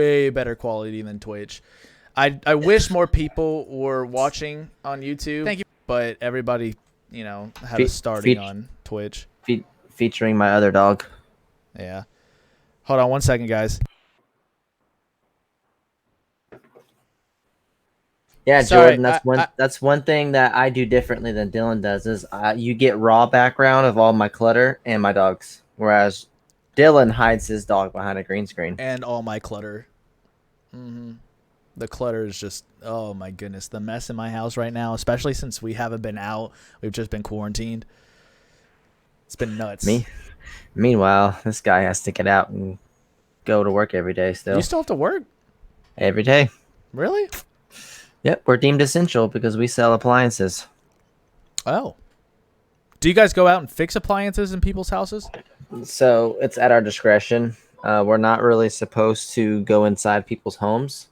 way better quality than Twitch. I wish more people were watching on YouTube. Thank you. But everybody, had a starting on Twitch. Featuring my other dog. Yeah. Hold on 1 second, guys. Yeah, Sorry, Jordan, that's one thing that I do differently than Dylan does is you get raw background of all my clutter and my dogs, whereas Dylan hides his dog behind a green screen. And all my clutter. Mm-hmm. The clutter is just, oh my goodness, the mess in my house right now, especially since we haven't been out. We've just been quarantined. It's been nuts. Meanwhile, this guy has to get out and go to work every day still. You still have to work? Every day. Really? Yep, we're deemed essential because we sell appliances. Oh. Do you guys go out and fix appliances in people's houses? So it's at our discretion. We're not really supposed to go inside people's homes.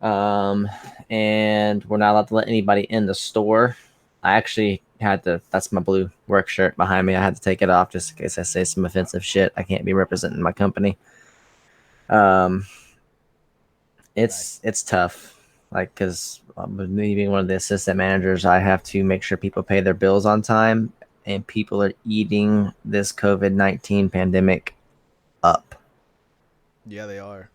And we're not allowed to let anybody in the store. I actually had to, that's my blue work shirt behind me. I had to take it off just in case I say some offensive shit. I can't be representing my company. It's tough. Like, because me being one of the assistant managers, I have to make sure people pay their bills on time, and people are eating this COVID-19 pandemic up. Yeah, they are.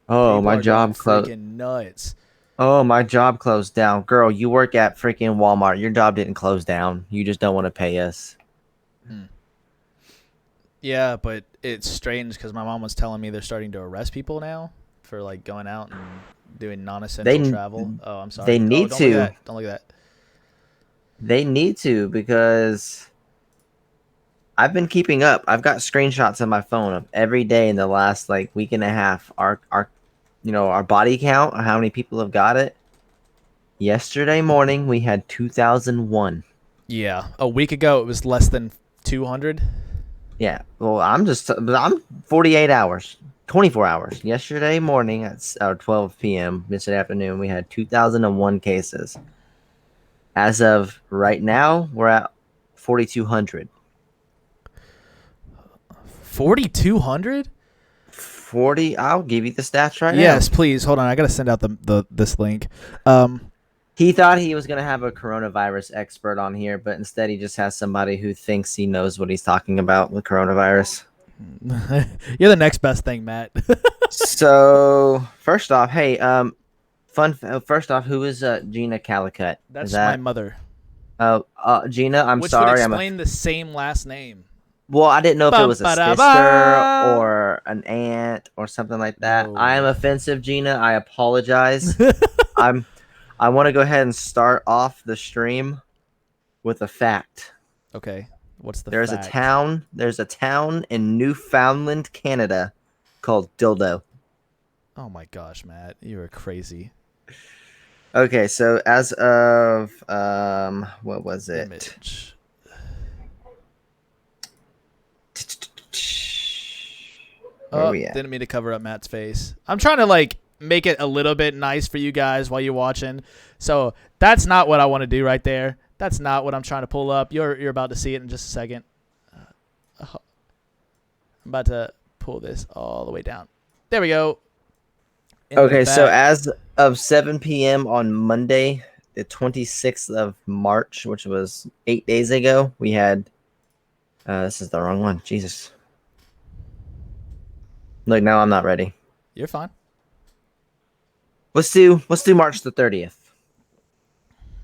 Oh, my job closed. Freaking nuts. Oh, my job closed down. Girl, you work at freaking Walmart. Your job didn't close down. You just don't want to pay us. Yeah, but it's strange because my mom was telling me they're starting to arrest people now for like going out and doing non-essential travel. Oh, I'm sorry. They need to. Don't look at that. They need to, because I've been keeping up. I've got screenshots on my phone of every day in the last like week and a half. Our body count, how many people have got it. Yesterday morning we had 2001. Yeah, a week ago it was less than 200. Yeah, well, I'm 48 hours. 24 hours. Yesterday morning at 12 p.m. yesterday afternoon, we had 2,001 cases. As of right now, we're at 4,200. 4,200? 40. I'll give you the stats right now. Yes, please. Hold on. I gotta send out this link. He thought he was gonna have a coronavirus expert on here, but instead he just has somebody who thinks he knows what he's talking about with coronavirus. You're the next best thing, Matt. So first off, hey, first off, who is Gina Calicut? That's my mother. Gina, I'm Which sorry. Would explain the same last name. Well, I didn't know if it was a sister or an aunt or something like that. No. I am offensive, Gina. I apologize. I want to go ahead and start off the stream with a fact. Okay. What's the There's fact? There's a town in Newfoundland, Canada called Dildo. Oh my gosh, Matt. You are crazy. Okay, so as of what was it? Image. Where we at? Didn't mean to cover up Matt's face. I'm trying to like make it a little bit nice for you guys while you're watching. So that's not what I want to do right there. That's not what I'm trying to pull up. You're about to see it in just a second. I'm about to pull this all the way down. There we go. Okay, so as of 7 p.m. on Monday, the 26th of March, which was 8 days ago, we had this is the wrong one. Jesus. Look, now I'm not ready. You're fine. Let's do March the 30th.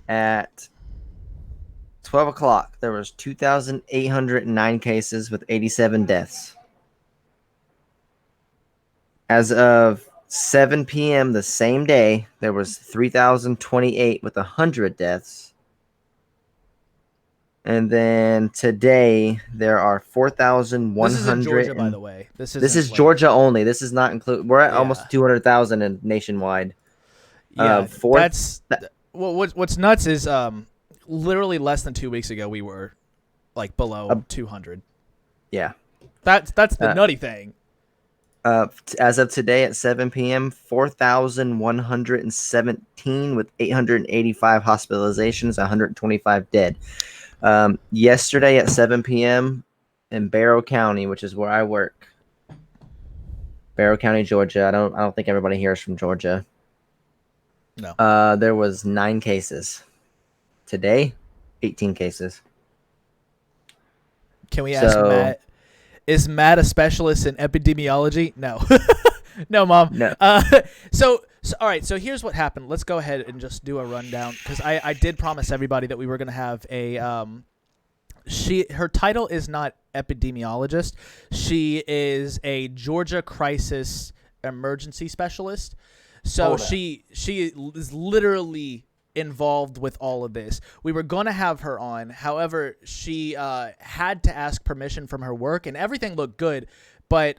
At 12 o'clock, there was 2,809 cases with 87 deaths. As of 7 p.m. the same day, there was 3,028 with 100 deaths. And then today, there are 4,100. This is in Georgia, by the way. This is Georgia only. This is not include. We're at almost 200,000 in nationwide. Yeah, what's nuts is literally less than 2 weeks ago we were like below 200. Yeah, that's the nutty thing. As of today at 7 p.m., 4,117 with 885 hospitalizations, 125 dead. Yesterday at 7 p.m. in Barrow County, which is where I work, Barrow County, Georgia. I don't think everybody here is from Georgia. No. There was 9 cases. Today, 18 cases. Can we ask So- Matt? Is Matt a specialist in epidemiology? No. No, Mom. No. So all right. So here's what happened. Let's go ahead and just do a rundown because I did promise everybody that we were gonna have a her title is not epidemiologist. She is a Georgia crisis emergency specialist. So Hold on. she is literally involved with all of this. We were going to have her on. However, she had to ask permission from her work and everything looked good, but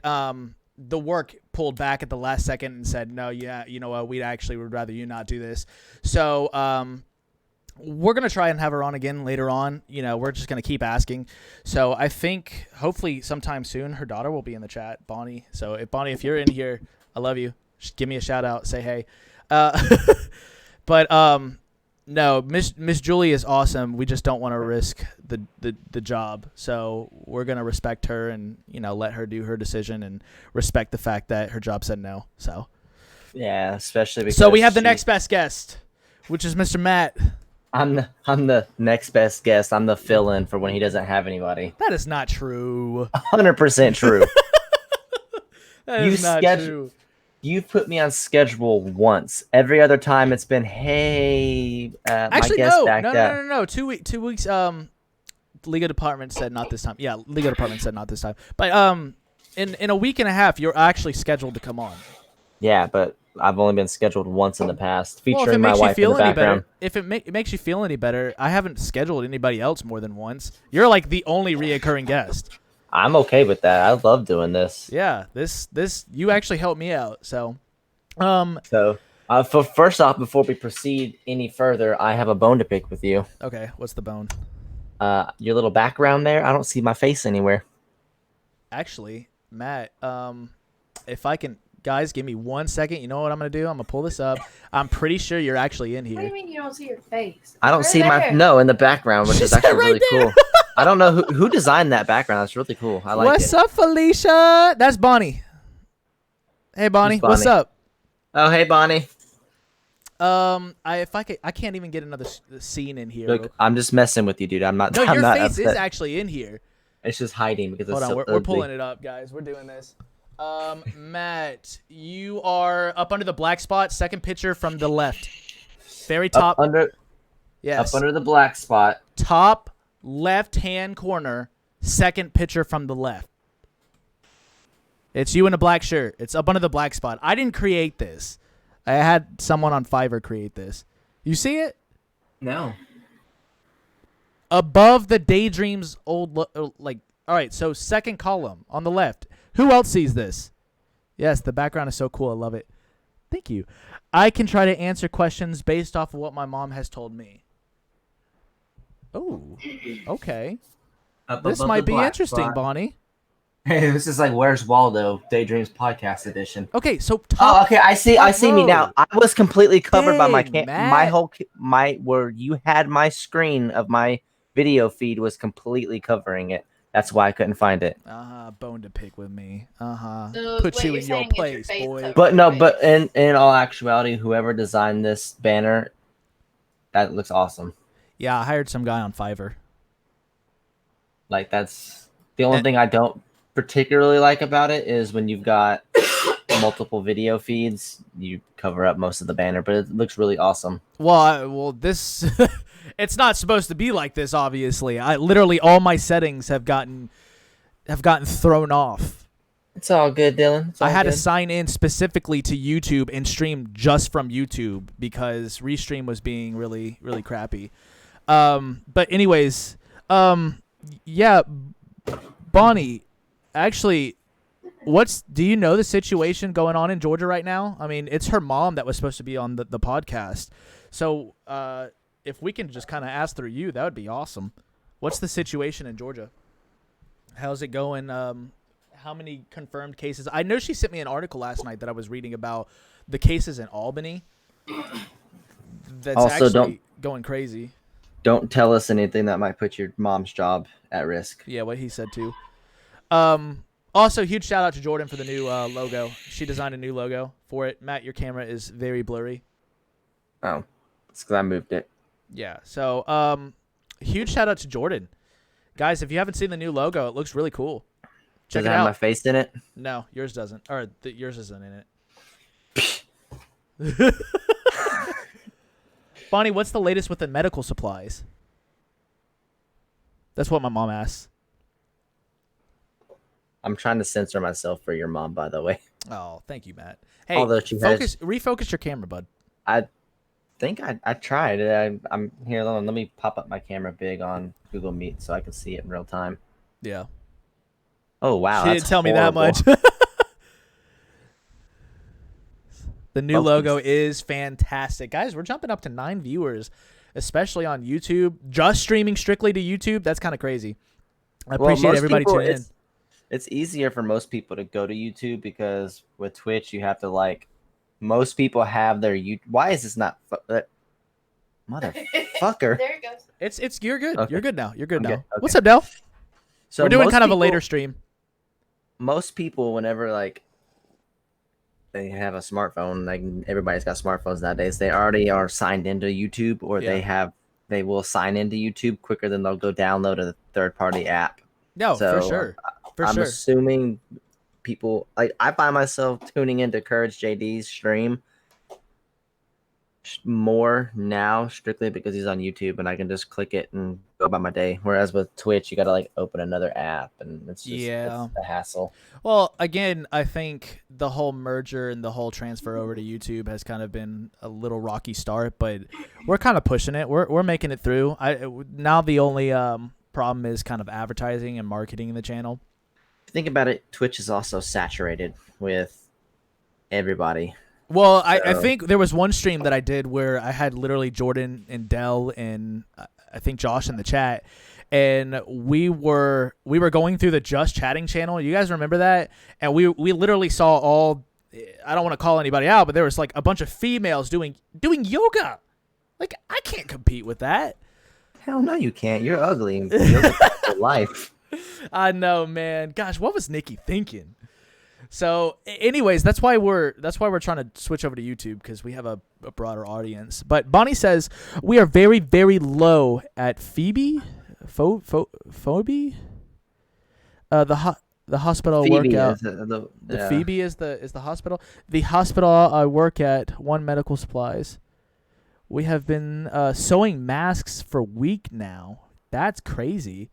the work pulled back at the last second and said, "No, yeah, you know what? We actually would rather you not do this." So, we're going to try and have her on again later on. You know, we're just going to keep asking. So I think hopefully sometime soon her daughter will be in the chat, Bonnie. So if Bonnie, if you're in here, I love you. Just give me a shout out, say hey. But no, Miss Julie is awesome. We just don't want to risk the job. So we're going to respect her and, you know, let her do her decision and respect the fact that her job said no. So Yeah, especially because we have the next best guest, which is Mr. Matt. I'm the next best guest. I'm the fill-in for when he doesn't have anybody. That is not true. 100% true. That is not schedule- true. You've put me on schedule once. Every other time it's been, hey, Actually, my guest no, backed up. no. 2 weeks. Legal department said not this time. Yeah, legal department said not this time. But in a week and a half, you're actually scheduled to come on. Yeah, but I've only been scheduled once in the past, Well, if featuring it my makes you wife in feel the any background. better, if it makes you feel any better, I haven't scheduled anybody else more than once. You're like the only reoccurring guest. I'm okay with that. I love doing this. Yeah, this you actually helped me out. So, So, for first off, before we proceed any further, I have a bone to pick with you. okay, what's the bone? Your little background there, I don't see my face anywhere. Actually, Matt, if I can, guys, give me 1 second. You know what I'm gonna do? I'm gonna pull this up. I'm pretty sure you're actually in What do you here. mean you don't see your face? I don't Right see my there. no in the background, which She is said actually right really there. cool. I don't know who designed that background. That's really cool. I like What's it. up, Felicia? That's Bonnie. Hey, Bonnie. Who's What's Bonnie? up? Oh, hey, Bonnie. I can't even get another scene in here. Look, I'm just messing with you, dude. I'm not. no, I'm your not face is upset. actually in here. It's just hiding because Hold it's on, so we're ugly. pulling it up, guys. We're doing this. Matt, you are up under the black spot. Second picture from the left. Very top. Up under Yes. up under the black spot. Top left-hand corner. Second picture from the left. It's you in a black shirt. It's up under the black spot. I didn't create this. I had someone on Fiverr create this. You see it? No. Above the Daydreams old like. All right, so second column on the left. Who else sees this? Yes, the background is so cool. I love it. Thank you. I can try to answer questions based off of what my mom has told me. Oh, okay. This might be interesting, Bonnie. Hey, this is like Where's Waldo? Daydreams podcast edition. Okay, so Oh, top. okay. I see. I see me now. row. I was completely covered by my Dang, my Matt. whole where you had my screen of my video feed was completely covering it. That's why I couldn't find it. Bone to pick with me. Put So what you you're in your saying is your place, face boy. covered. But no, but in all actuality, whoever designed this banner, that looks awesome. Yeah, I hired some guy on Fiverr. Like that's the only thing I don't particularly like about it is when you've got multiple video feeds, you cover up most of the banner, but it looks really awesome. Well, this it's not supposed to be like this. Obviously, I literally all my settings have gotten thrown off. It's all good, Dylan. It's all I had to good. sign in specifically to YouTube and stream just from YouTube because Restream was being really, really crappy. But anyways, yeah, Bonnie, actually, do you know the situation going on in Georgia right now? I mean, it's her mom that was supposed to be on the podcast. So, if we can just kind of ask through you, that would be awesome. What's the situation in Georgia? How's it going? How many confirmed cases? I know she sent me an article last night that I was reading about the cases in Albany. That's Also, actually going crazy. Don't tell us anything that might put your mom's job at risk. Yeah, what he said too. Also, huge shout out to Jordan for the new logo. She designed a new logo for it. Matt, your camera is very blurry. Oh, it's because I moved it. Yeah. So, huge shout out to Jordan, guys. If you haven't seen the new logo, it looks really cool. Check Does it it have out. my face in it? No, yours doesn't. Or yours isn't in it. Bonnie, what's the latest with the medical supplies? That's what my mom asks. I'm trying to censor myself for your mom, by the way. Oh, thank you, Matt. Hey, Although she refocus your camera, bud. I think I tried. I'm here. Let me pop up my camera big on Google Meet so I can see it in real time. Yeah. Oh wow, She that's didn't tell me that horrible. much. The new Focus. logo is fantastic. Guys, we're jumping up to 9 viewers, especially on YouTube. Just streaming strictly to YouTube, that's kind of crazy. I appreciate most everybody people, tuning in. It's easier for most people to go to YouTube because with Twitch you have to like. Most people have their you. Why is this not? Motherfucker. There it goes. It's you're good. Okay. You're good now. You're good I'm now. good. Okay. What's up, Del? So We're doing most kind of a people- later stream. Most people, whenever like they have a smartphone, like everybody's got smartphones nowadays, they already are signed into YouTube, or Yeah. they will sign into YouTube quicker than they'll go download a third party app. No, So, for sure. For I'm sure. assuming people like I find myself tuning into Courage JD's stream more now strictly because he's on YouTube and I can just click it and go about my day. Whereas with Twitch, you got to like open another app and it's just Yeah. it's a hassle. Well, again, I think the whole merger and the whole transfer over to YouTube has kind of been a little rocky start, but we're kind of pushing it. We're making it through. Now the only problem is kind of advertising and marketing the channel. Think about it. Twitch is also saturated with everybody. Well, I So- think there was one stream that I did where I had literally Jordan and Dell and I think Josh in the chat, and we were going through the Just Chatting channel. You guys remember that? And we literally saw all. I don't want to call anybody out, but there was like a bunch of females doing yoga. Like I can't compete with that. Hell no, you can't. You're ugly. You're for life. I know, man. Gosh, what was Nikki thinking? So, anyways, that's why we're trying to switch over to YouTube because we have a broader audience. But Bonnie says we are very, very low at Phoebe, Phoebe, the hospital I work Phoebe at. is the The Phoebe is the hospital. The hospital I work at, One Medical Supplies. We have been sewing masks for a week now. That's crazy.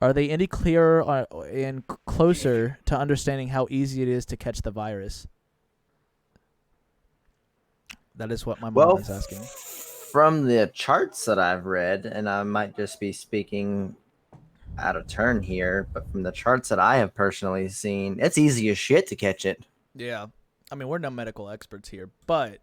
Are they any clearer and closer to understanding how easy it is to catch the virus? That is what my mom is asking. From the charts that I've read, and I might just be speaking out of turn here, but from the charts that I have personally seen, it's easy as shit to catch it. Yeah. I mean, we're no medical experts here, but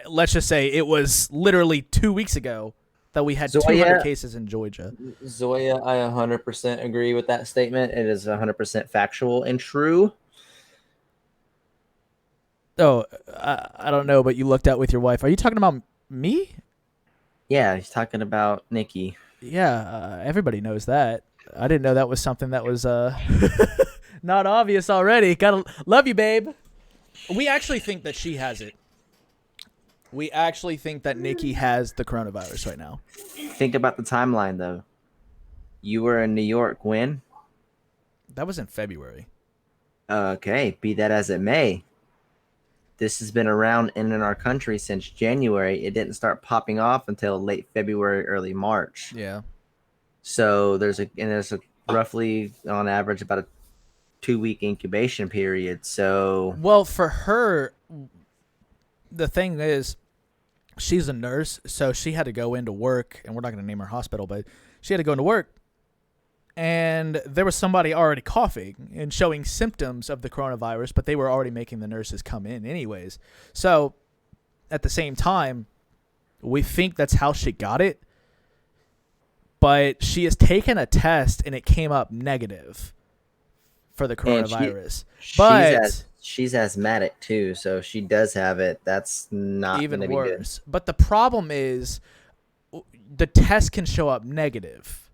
let's just say it was literally 2 weeks ago that we had 200 cases in Georgia. Zoya, I 100% agree with that statement. It is 100% factual and true. Oh, I don't know, but you looked out with your wife. Are you talking about me? Yeah, he's talking about Nikki. Yeah, everybody knows that. I didn't know that was something that was not obvious already. Gotta love you, babe. We actually think that she has it. We actually think that Nikki has the coronavirus right now. Think about the timeline, though. You were in New York when? That was in February. Okay, be that as it may. This has been around in our country since January. It didn't start popping off until late February, early March. Yeah. So there's a roughly on average about a 2-week incubation period. So Well, for her, the thing is, she's a nurse, so she had to go into work, and we're not going to name her hospital, but she had to go into work, and there was somebody already coughing and showing symptoms of the coronavirus, but they were already making the nurses come in anyways. So at the same time, we think that's how she got it, but she has taken a test, and it came up negative for the coronavirus. she's asthmatic too, so she does have it. That's not Even gonna be good. worse. But the problem is the test can show up negative.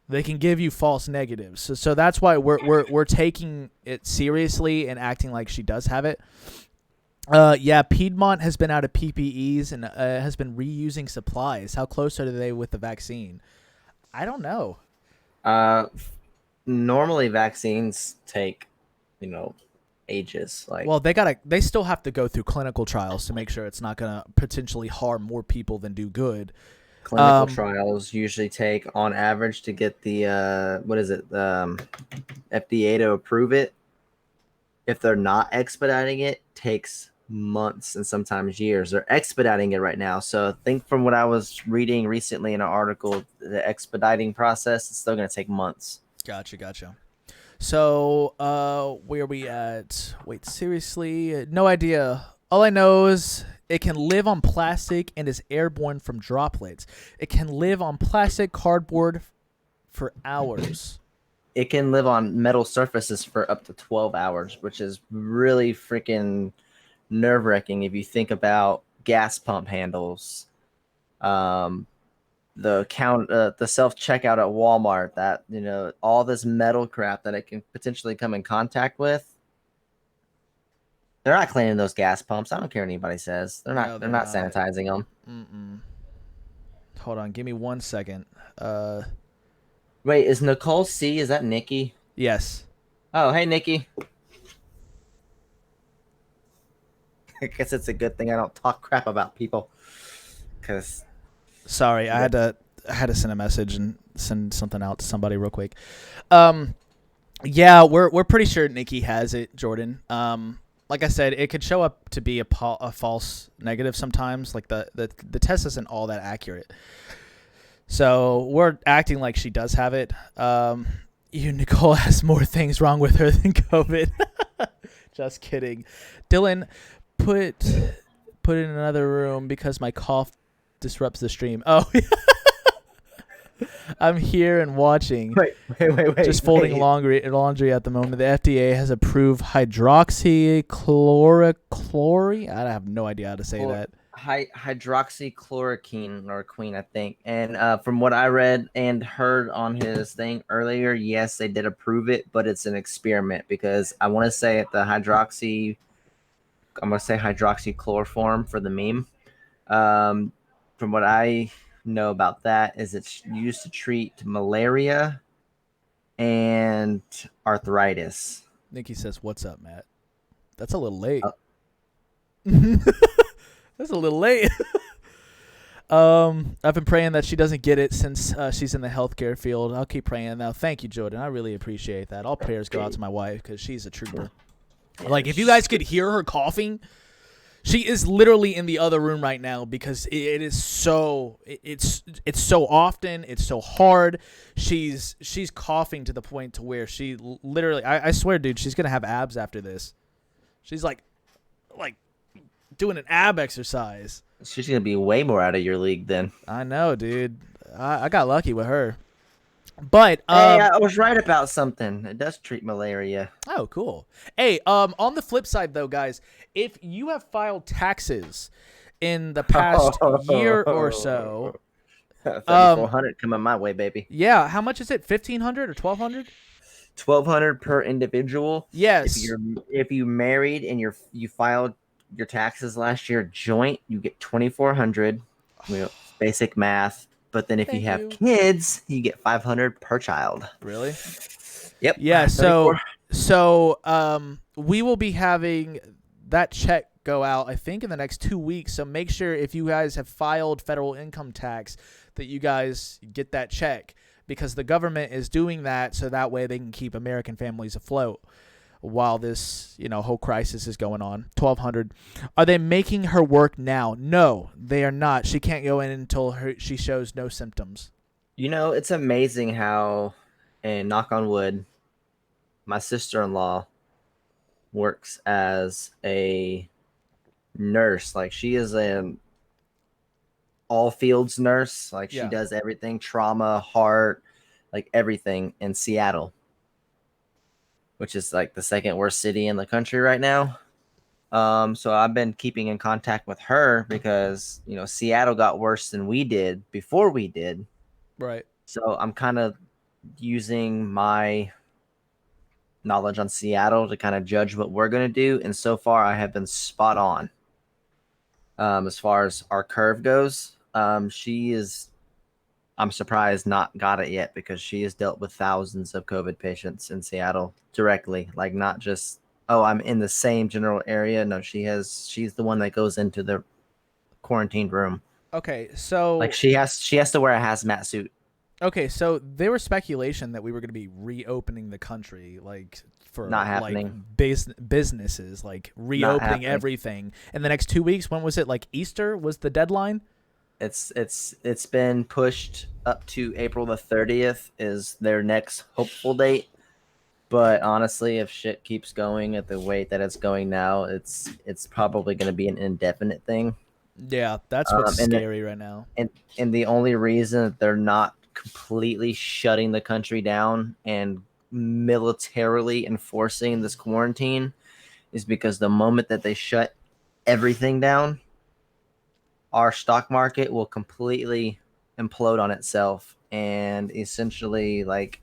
They can give you false negatives. So that's why we're taking it seriously and acting like she does have it. Yeah, Piedmont has been out of PPEs and has been reusing supplies. How close are they with the vaccine? I don't know. Uh, Normally vaccines take, you know, ages. Like Well, they still have to go through clinical trials to make sure it's not going to potentially harm more people than do good. clinical trials usually take on average to get the what is it, FDA to approve it. If they're not expediting it, takes months and sometimes years. They're expediting it right now. So I think from what I was reading recently in an article, the expediting process is still going to take months. Gotcha. So, where are we at? Wait, seriously? No idea. All I know is it can live on plastic and is airborne from droplets. It can live on plastic, cardboard for hours. It can live on metal surfaces for up to 12 hours, which is really freaking nerve wracking if you think about gas pump handles, um, the self checkout at Walmart, that, you know, all this metal crap that it can potentially come in contact with. They're not cleaning those gas pumps. I don't care what anybody says. They're No, not. They're they're not not. sanitizing them. Mm-mm. Hold on, give me 1 second. Wait, is Nicole C? Is that Nikki? Yes. Oh, hey Nikki. I guess it's a good thing I don't talk crap about people, because Sorry, I had to send a message and send something out to somebody real quick. Um, yeah, we're pretty sure Nikki has it, Jordan. Like I said, it could show up to be a false negative sometimes. Like the test isn't all that accurate. So we're acting like she does have it. Nicole has more things wrong with her than COVID. Just kidding. Dylan, put in another room because my cough disrupts the stream. Oh, I'm here and watching. wait. Just folding laundry at the moment. The FDA has approved hydroxychloroquine. I have no idea how to say that. Hydroxychloroquine or queen, I think. And from what I read and heard on his thing earlier, yes, they did approve it, but it's an experiment because I want to say at the hydroxy, I'm gonna say hydroxychloroform for the meme. From what I know about that is it's used to treat malaria and arthritis. Nikki says, "What's up, Matt?" That's a little late. Uh, That's a little late. I've been praying that she doesn't get it since she's in the healthcare field. I'll keep praying now. Thank you, Jordan. I really appreciate that. All prayers go out to my wife because she's a trooper. Like, if you guys could hear her coughing, she is literally in the other room right now because it is so it's so often, it's so hard. She's coughing to the point to where she literally, I swear, dude, she's gonna have abs after this. She's like doing an ab exercise. She's gonna be way more out of your league then. I know, dude. I got lucky with her. But Hey, I was right about something. It does treat malaria. oh, cool. Hey, on the flip side though, guys, if you have filed taxes in the past year or so, 3,400 coming my way, baby. yeah, how much is it? 1,500 or 1,200? 1,200 per individual. Yes. If you married and you filed your taxes last year joint, you get 2,400. You know, basic math. But then if you Thank have you. kids, you get 500 per child. Really? Yep. Yeah. 34. So we will be having that check go out, I think, in the next 2 weeks. So make sure if you guys have filed federal income tax that you guys get that check, because the government is doing that so that way they can keep American families afloat while this, whole crisis is going on. 1,200. Are they making her work now? No, they are not. She can't go in until she shows no symptoms. You know, it's amazing how, and knock on wood, my sister-in-law works as a nurse. Like, she is an all fields nurse. Like, she Yeah. does everything, trauma, heart, like everything in Seattle, which is like the second worst city in the country right now. So I've been keeping in contact with her because, Seattle got worse than we did before we did. Right. So I'm kind of using my knowledge on Seattle to kind of judge what we're going to do. And so far, I have been spot on as far as our curve goes. She is, I'm surprised, not got it yet because she has dealt with thousands of COVID patients in Seattle directly, like not just, oh, I'm in the same general area. No, she's the one that goes into the quarantined room. Okay, Like so she has to wear a hazmat suit. there was speculation that we were going to be reopening the country, like Not for like happening. businesses, like Not reopening happening. everything in the next 2 weeks. When was it? Like Easter was the deadline. It's been pushed up to April the 30th is their next hopeful date. But honestly, if shit keeps going at the rate that it's going now, it's probably going to be an indefinite thing. Yeah, that's what's And scary right now. and and the only reason that they're not completely shutting the country down and militarily enforcing this quarantine is because the moment that they shut everything down, our stock market will completely implode on itself and essentially like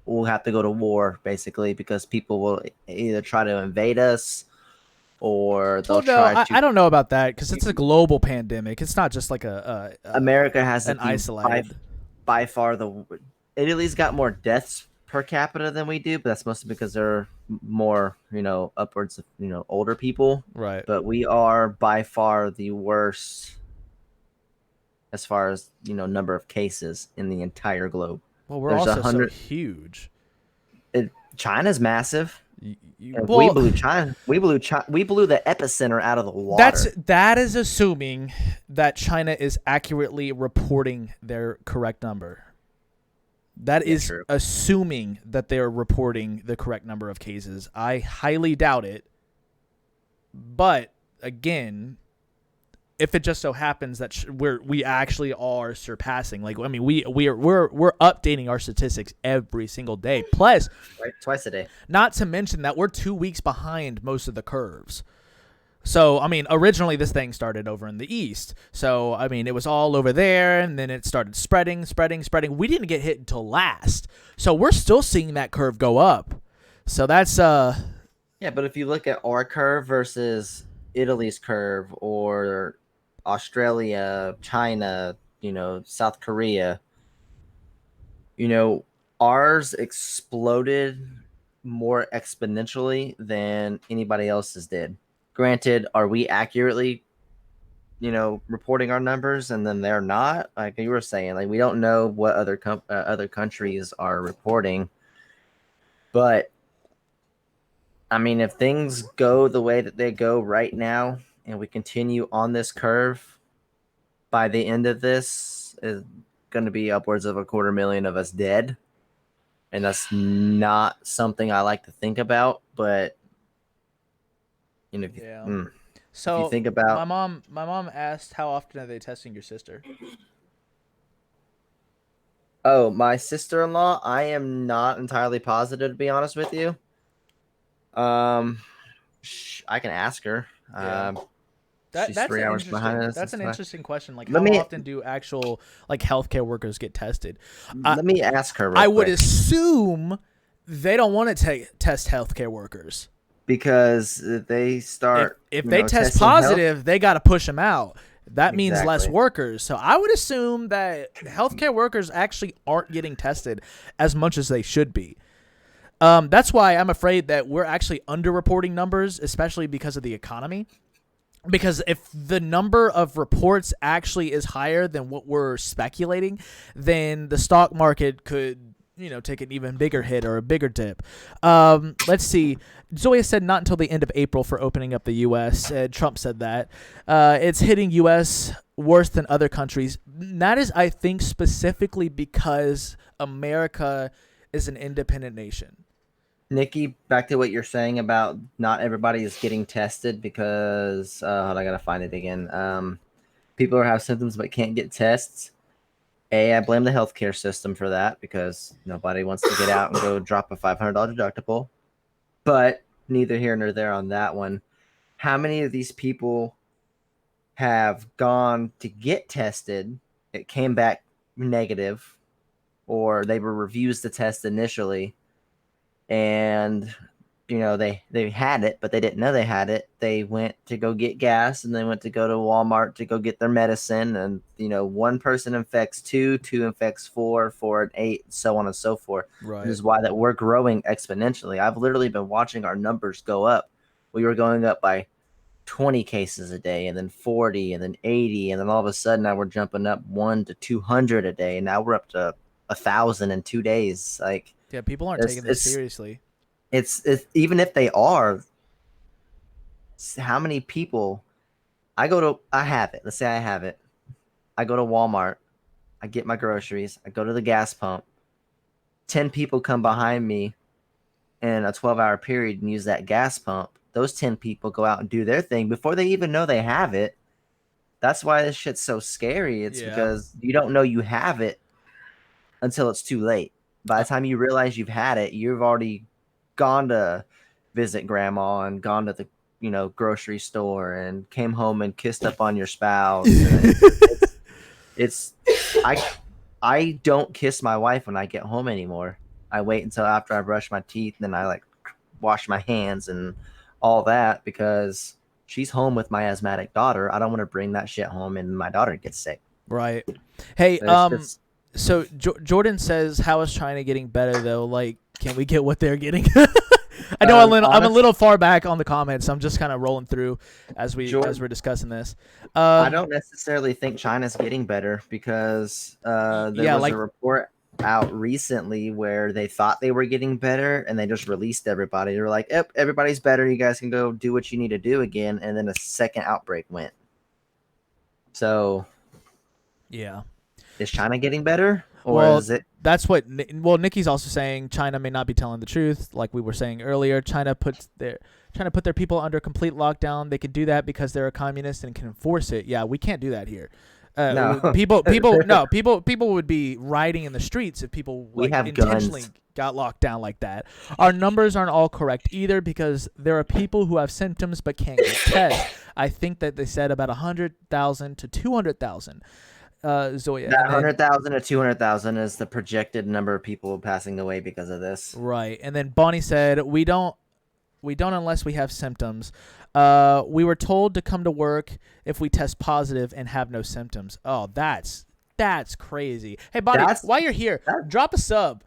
we'll have to go to war basically because people will either try to invade us or Well, they'll no, try I to. don't know about that because it's a global pandemic. It's not just like America has an the by isolated. by far the Italy's got more deaths per capita than we do, but that's mostly because they're more, upwards of, older people. Right. But we are by far the worst as far as, number of cases in the entire globe. Well, we're There's a also so hundred. huge. China's massive. And we Well, blew China. We blew the epicenter out of the That's water. that is assuming that China is accurately reporting their correct number. That Yeah, is true. assuming that they're reporting the correct number of cases. I highly doubt it. But again, if it just so happens that we actually are surpassing, like I mean, we're updating our statistics every single day. Plus, Right, twice a day. not to mention that we're 2 weeks behind most of the curves. So, I mean, originally this thing started over in the east. So, I mean, it was all over there, and then it started spreading. We didn't get hit until last. So, we're still seeing that curve go up. So, that's, Yeah, but if you look at our curve versus Italy's curve or Australia, China, South Korea, ours exploded more exponentially than anybody else's did. Granted, are we accurately, reporting our numbers and then they're not? Like you were saying, like we don't know what other countries are reporting, but I mean, if things go the way that they go right now, and we continue on this curve, by the end of this is going to be upwards of 250,000 of us dead, and that's not something I like to think about. But if you, yeah. if you So, think my about, mom asked, how often are they testing your sister? oh, my sister-in-law, I am not entirely positive to be honest with you. Um, I can ask her. Yeah. She's That's 3 hours behind us. an interesting question. Like, Let how me often do actual like healthcare workers get tested? I let me ask her real I would quick. assume they don't want to test healthcare workers. Because they start If they test testing health. positive, they got to push them out. That means less Exactly. workers. So I would assume that healthcare workers actually aren't getting tested as much as they should be. That's why I'm afraid that we're actually underreporting numbers, especially because of the economy. Because if the number of reports actually is higher than what we're speculating, then the stock market could, take an even bigger hit or a bigger dip. Let's see. Zoya said not until the end of April for opening up the U.S. Trump said that. It's hitting U.S. worse than other countries. That is, I think, specifically because America is an independent nation. Nikki, back to what you're saying about not everybody is getting tested because I gotta find it again. People have symptoms but can't get tests. I blame the healthcare system for that because nobody wants to get out and go drop a $500 deductible. But neither here nor there on that one. How many of these people have gone to get tested? It came back negative, or they were refused the test initially, and they had it, but they didn't know they had it. They went to go get gas, and they went to go to Walmart to go get their medicine, and one person infects two, two infects four, four and eight, so on and so forth. Right. This is why that we're growing exponentially. I've literally been watching our numbers go up. We were going up by 20 cases a day, and then 40, and then 80, and then all of a sudden now we're jumping up 1 to 200 a day, and now we're up to 1,000 in 2 days. Like, Yeah, people aren't taking this seriously. It's even if they are, how many people? I have it. Let's say I have it. I go to Walmart. I get my groceries. I go to the gas pump. 10 people come behind me in a 12-hour period and use that gas pump. Those 10 people go out and do their thing before they even know they have it. That's why this shit's so scary. It's because you don't know you have it until it's too late. By the time you realize you've had it, you've already gone to visit grandma and gone to the grocery store and came home and kissed up on your spouse. I don't kiss my wife when I get home anymore. I wait until after I brush my teeth, and then I wash my hands and all that, because she's home with my asthmatic daughter. I don't want to bring that shit home and my daughter gets sick. Right. Hey, so Jordan says, how is China getting better though? Like, can we get what they're getting? I know I'm a little far back on the comments. I'm just kind of rolling through as we're discussing this. I don't necessarily think China's getting better, because there was a report out recently where they thought they were getting better, and they just released everybody. They were like, "Yep, everybody's better. You guys can go do what you need to do again." And then a second outbreak went. So, yeah, is China getting better? Or is it? That's what. Well, Nikki's also saying China may not be telling the truth, like we were saying earlier. China put their people under complete lockdown. They can do that because they're a communist and can enforce it. Yeah, we can't do that here. No. People would be rioting in the streets if people intentionally got locked down like that. Our numbers aren't all correct either, because there are people who have symptoms but can't get tests. I think that they said about 100,000 to 200,000. Zoya. That 100,000 to 200,000 is the projected number of people passing away because of this. Right. And then Bonnie said, we don't unless we have symptoms. We were told to come to work if we test positive and have no symptoms. Oh, that's crazy. Hey, Bonnie, while you're here, drop a sub.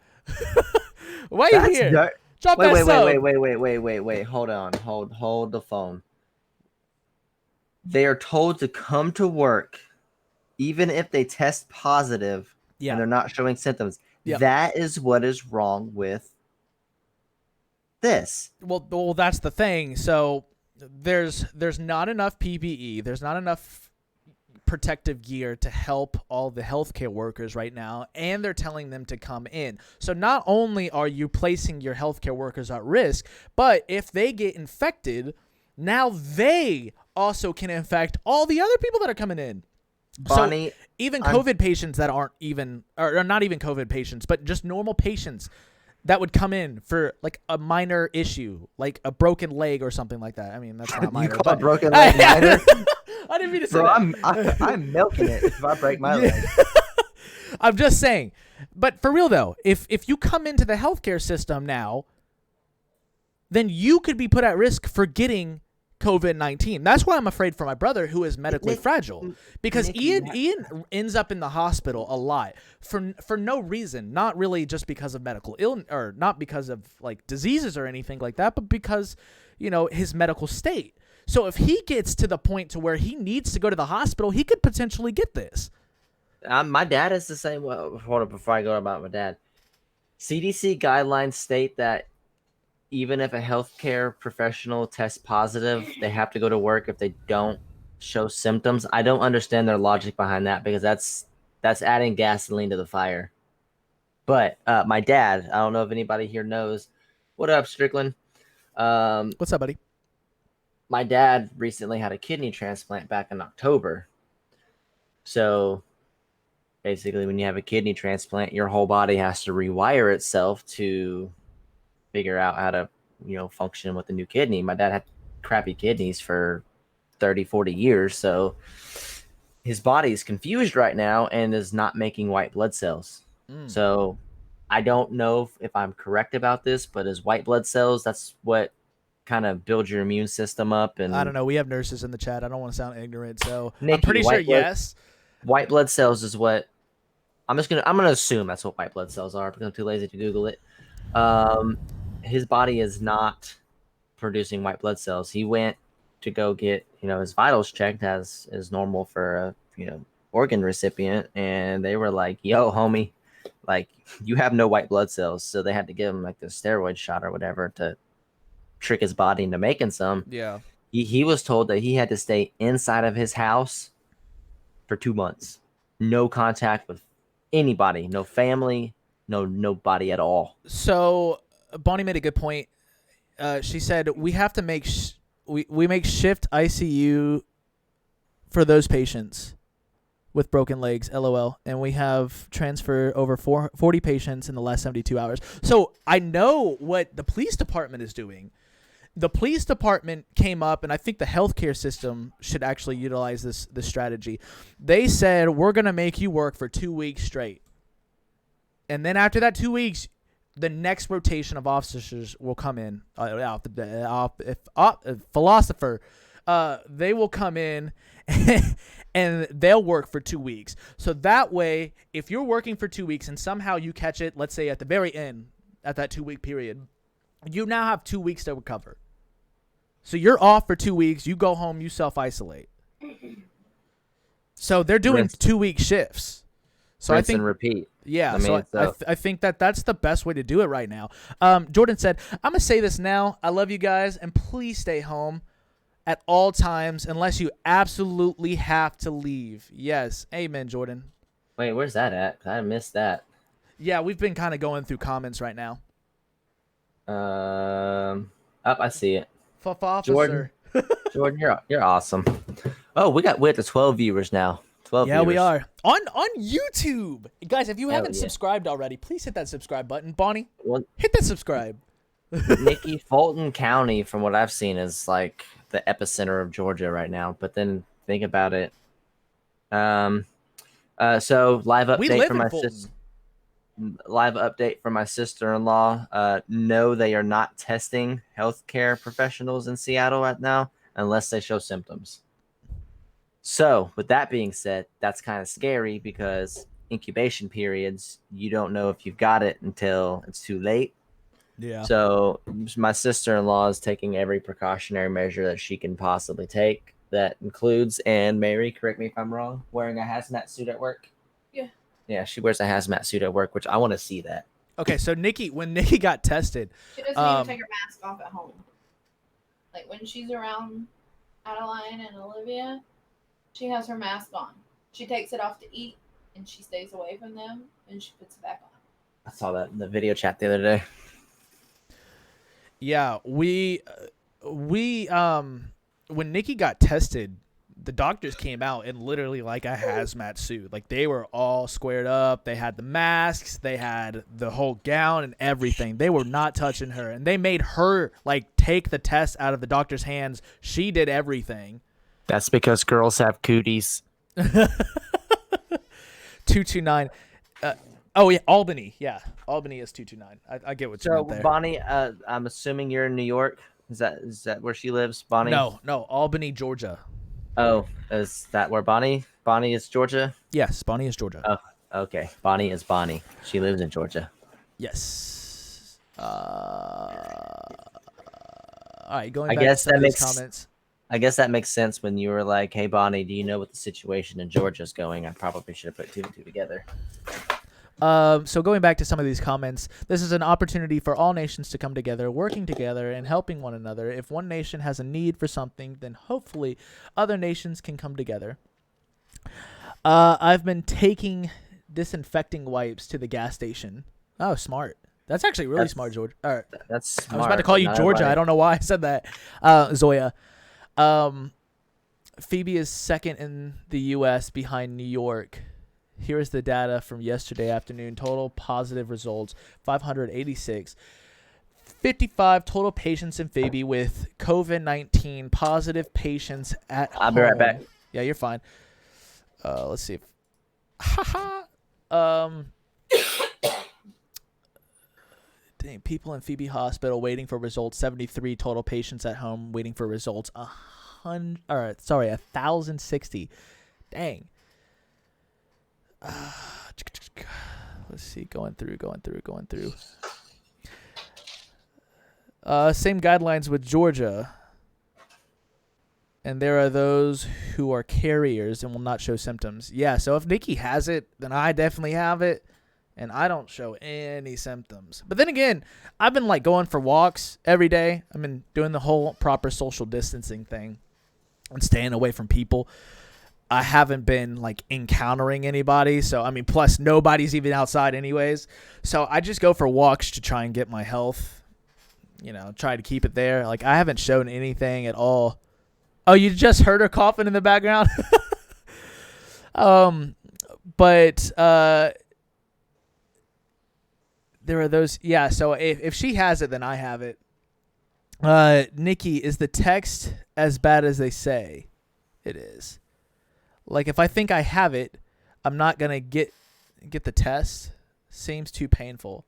While you're here, drop that sub. Wait. Hold on. Hold the phone. They are told to come to work even if they test positive and they're not showing symptoms. Yeah. That is what is wrong with this. Well, that's the thing. So there's not enough PPE. There's not enough protective gear to help all the healthcare workers right now, and they're telling them to come in. So not only are you placing your healthcare workers at risk, but if they get infected, now they also can infect all the other people that are coming in. Bonnie, so even COVID patients that aren't even, or not even COVID patients, but just normal patients that would come in for like a minor issue, like a broken leg or something like that. I mean, that's not minor. You call a broken leg minor? I didn't mean to say Bro, that. I'm milking it if I break my leg. I'm just saying. But for real though, if you come into the healthcare system now, then you could be put at risk for getting COVID-19. That's why I'm afraid for my brother, who is medically fragile, because Ian ends up in the hospital a lot for no reason, not really just because of medical illness, or not because of like diseases or anything like that, but because his medical state. So if he gets to the point to where he needs to go to the hospital, he could potentially get this. My dad is the same. Well, hold on, before I go about my dad, CDC guidelines state that even if a healthcare professional tests positive, they have to go to work if they don't show symptoms. I don't understand their logic behind that, because that's adding gasoline to the fire. But my dad, I don't know if anybody here knows. What up, Strickland? What's up, buddy? My dad recently had a kidney transplant back in October. So basically, when you have a kidney transplant, your whole body has to rewire itself to figure out how to function with the new kidney. My dad had crappy kidneys for 30-40 years, so his body is confused right now and is not making white blood cells. Mm. So I don't know if I'm correct about this, but as white blood cells, that's what kind of builds your immune system up. I don't And know. We have nurses in the chat. I don't want to sound ignorant, so I'm Nikki, pretty sure yes. white blood cells is what I'm gonna assume that's what white blood cells are because I'm too lazy to Google it. Um, his body is not producing white blood cells. He went to go get his vitals checked as is normal for a organ recipient, and they were like, "Yo, homie, like you have no white blood cells." So they had to give him like the steroid shot or whatever to trick his body into making some. Yeah. He was told that he had to stay inside of his house for 2 months, no contact with anybody, no family, nobody at all. So Bonnie made a good point. She said we have to make we make shift ICU for those patients with broken legs, LOL, and we have transferred over 40 patients in the last 72 hours. So I know what the police department is doing. The police department came up, and I think the healthcare system should actually utilize this strategy. They said, we're going to make you work for 2 weeks straight. And then after that 2 weeks, the next rotation of officers will come in. Philosopher, they will come in and they'll work for 2 weeks. So that way, if you're working for 2 weeks and somehow you catch it, let's say at the very end, at that 2 week period, you now have 2 weeks to recover. So you're off for 2 weeks. You go home. You self-isolate. So they're doing 2 week shifts. So Rinse I think and repeat. Yeah, I mean, I think that's the best way to do it right now. Jordan said, I'm going to say this now. I love you guys, and please stay home at all times unless you absolutely have to leave. Yes. Amen, Jordan. Wait, where's that at? I missed that. Yeah, we've been kind of going through comments right now. I see it. Officer. Jordan, you're awesome. Oh, we're at the 12 viewers now. 12 Yeah, viewers. we are. On YouTube. Guys, if you haven't yeah. subscribed already, please hit that subscribe button. Bonnie, Well, hit that subscribe. Nikki, Fulton County, from what I've seen, is like the epicenter of Georgia right now. But then think about it. So live update from my sister. Live update from my sister-in-law. No, they are not testing healthcare professionals in Seattle right now unless they show symptoms. So, with that being said, that's kind of scary because incubation periods, you don't know if you've got it until it's too late. Yeah. So, my sister-in-law is taking every precautionary measure that she can possibly take. That includes, and Mary, correct me if I'm wrong, wearing a hazmat suit at work. Yeah. Yeah, she wears a hazmat suit at work, which I want to see that. Okay, so when Nikki got tested, she doesn't even take her mask off at home. Like when she's around Adeline and Olivia, she has her mask on. She takes it off to eat, and she stays away from them, and she puts it back on. I saw that in the video chat the other day. Yeah, we when Nikki got tested, the doctors came out in literally like a hazmat suit. Like they were all squared up. They had the masks, they had the whole gown and everything. They were not touching her, and they made her like take the test out of the doctor's hands. She did everything. That's because girls have cooties. 229. Oh yeah, Albany. Yeah, Albany is 229. I get what you meant there. Bonnie, I'm assuming you're in New York. Is that where she lives, Bonnie? No, Albany, Georgia. Oh, is that where Bonnie is Georgia? Yes, Bonnie is Georgia. Oh, okay. Bonnie is Bonnie. She lives in Georgia. Yes. All right, going I back guess to some of that these makes- comments. I guess that makes sense when you were like, "Hey, Bonnie, do you know what the situation in Georgia is going?" I probably should have put two and two together. So going back to some of these comments, this is an opportunity for all nations to come together, working together and helping one another. If one nation has a need for something, then hopefully other nations can come together. I've been taking disinfecting wipes to the gas station. Oh, smart. That's actually really smart, George. All right. That's smart. I was about to call you Georgia. I don't know why I said that. Zoya. Phoebe is second in the U.S. behind New York. Here's the data from yesterday afternoon. Total positive results, 586. 55 total patients in Phoebe with COVID-19 positive patients at home. I'll be right back. Yeah, you're fine. Let's see. Dang, people in Phoebe Hospital waiting for results. 73 total patients at home waiting for results. 1,060. Dang. Let's see. Going through. Same guidelines with Georgia. And there are those who are carriers and will not show symptoms. Yeah, so if Nikki has it, then I definitely have it. And I don't show any symptoms. But then again, I've been like going for walks every day. I've been doing the whole proper social distancing thing and staying away from people. I haven't been like encountering anybody. So, I mean, plus nobody's even outside anyways. So I just go for walks to try and get my health, try to keep it there. Like I haven't shown anything at all. Oh, you just heard her coughing in the background? But there are those. Yeah, so if she has it, then I have it. Nikki, is the text as bad as they say it is? Like, if I think I have it, I'm not going to get the test. Seems too painful.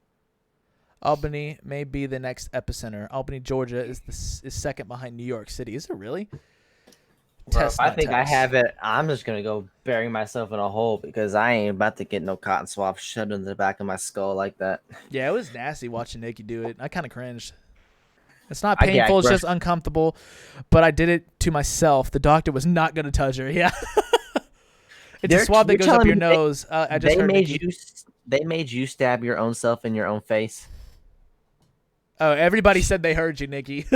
Albany may be the next epicenter. Albany, Georgia is second behind New York City. Is it really? Bro, if I think I have it, I'm just going to go bury myself in a hole because I ain't about to get no cotton swab shoved in the back of my skull like that. Yeah, it was nasty watching Nikki do it. I kind of cringed. It's not painful. It's just uncomfortable. But I did it to myself. The doctor was not going to touch her. Yeah. It's a swab that goes up your nose. I just heard they made you stab your own self in your own face. Oh, everybody said they heard you, Nikki.